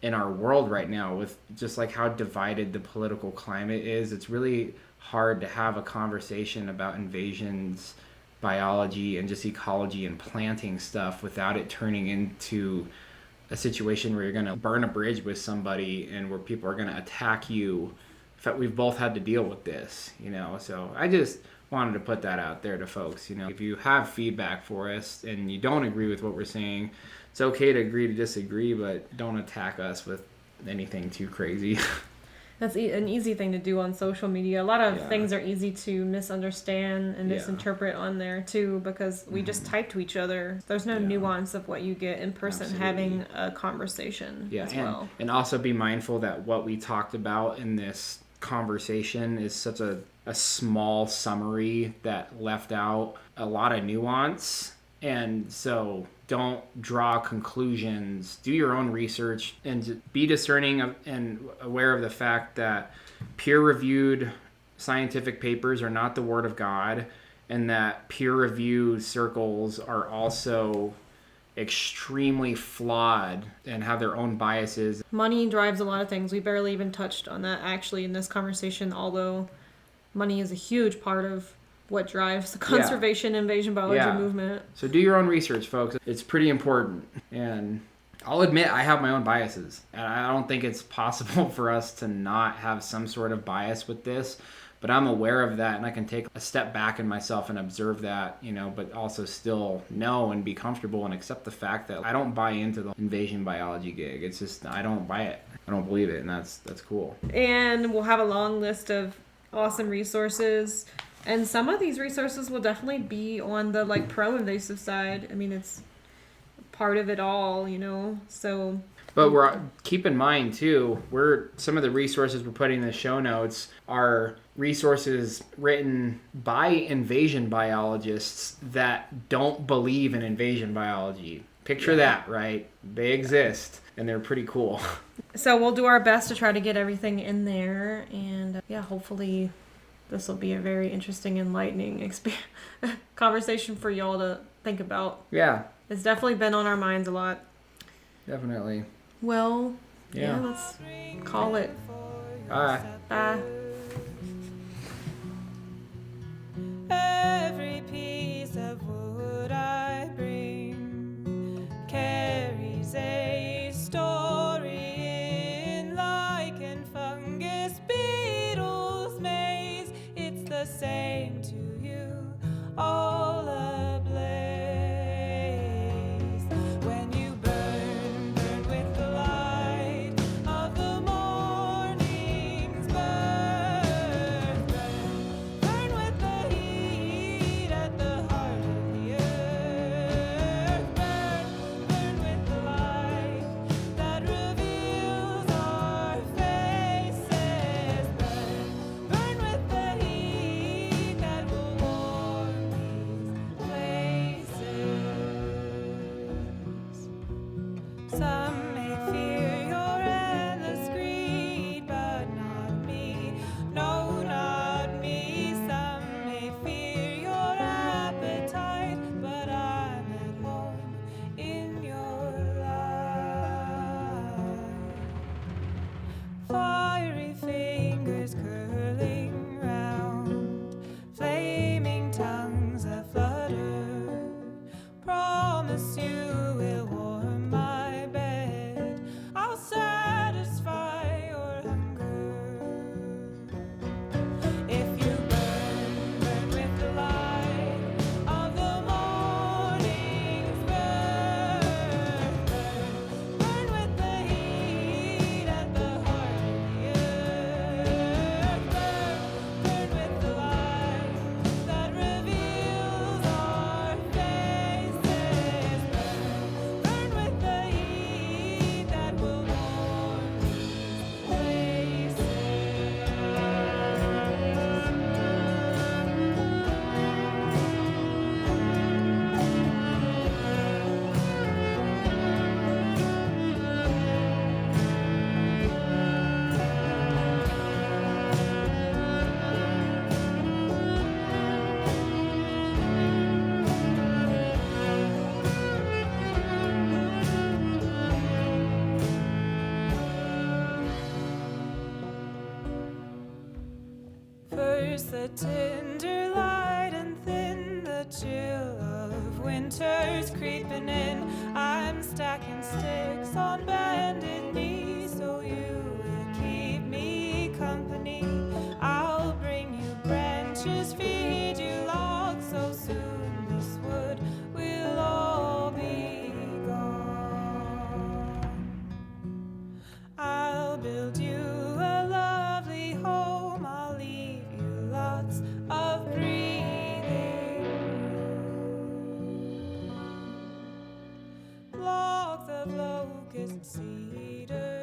in our world right now. With just like how divided the political climate is, it's really hard to have a conversation about invasions, biology, and just ecology and planting stuff without it turning into a situation where you're going to burn a bridge with somebody and where people are going to attack you. In fact, we've both had to deal with this, you know, so I just wanted to put that out there to folks. You know, if you have feedback for us and you don't agree with what we're saying, it's okay to agree to disagree, but don't attack us with anything too crazy. That's an easy thing to do on social media. A lot of things are easy to misunderstand and misinterpret on there too, because we just type to each other. There's no nuance of what you get in person having a conversation as well. And also be mindful that what we talked about in this conversation is such a small summary that left out a lot of nuance. And so don't draw conclusions. Do your own research and be discerning of, and aware of the fact that peer-reviewed scientific papers are not the word of God, and that peer-reviewed circles are also extremely flawed and have their own biases. Money drives a lot of things. We barely even touched on that actually in this conversation, although money is a huge part of what drives the conservation invasion biology movement. So do your own research, folks. It's pretty important. And I'll admit I have my own biases. And I don't think it's possible for us to not have some sort of bias with this. But I'm aware of that, and I can take a step back in myself and observe that, you know, but also still know and be comfortable and accept the fact that I don't buy into the invasion biology gig. It's just, I don't buy it. I don't believe it, and that's cool. And we'll have a long list of awesome resources. And some of these resources will definitely be on the like pro-invasive side. I mean, it's part of it all, you know. So, but keep in mind too, some of the resources we're putting in the show notes are resources written by invasion biologists that don't believe in invasion biology. Picture that, right? They exist and they're pretty cool. So we'll do our best to try to get everything in there, and hopefully this will be a very interesting, enlightening conversation for y'all to think about. Yeah. It's definitely been on our minds a lot. Definitely. Well, let's call it. Bye. Bye. Every piece of wood I bring carries a story in lichen, fungus, beetles, maze. It's the same to you all Some may fear your endless greed, but not me. No, not me. Some may fear your appetite, but I'm at home in your life. Fiery fingers curling round, flaming tongues that flutter. Promise you will warm my bed. I'll satisfy your hunger. If you burn, burn with the light of the morning's birth. Burn, burn with the heat at the heart of the earth. Burn, burn with the light that reveals our faces. Burn, burn with the heat that will warm these places. First the tender light and then the chill of winter's creeping in. I'm stacking sticks on bended knees so you will keep me company. I'll bring you branches, feed you logs, so soon this wood will all be gone. I'll build you a lovely home. I'll leave you lots of breathing room. Logs of locust cedar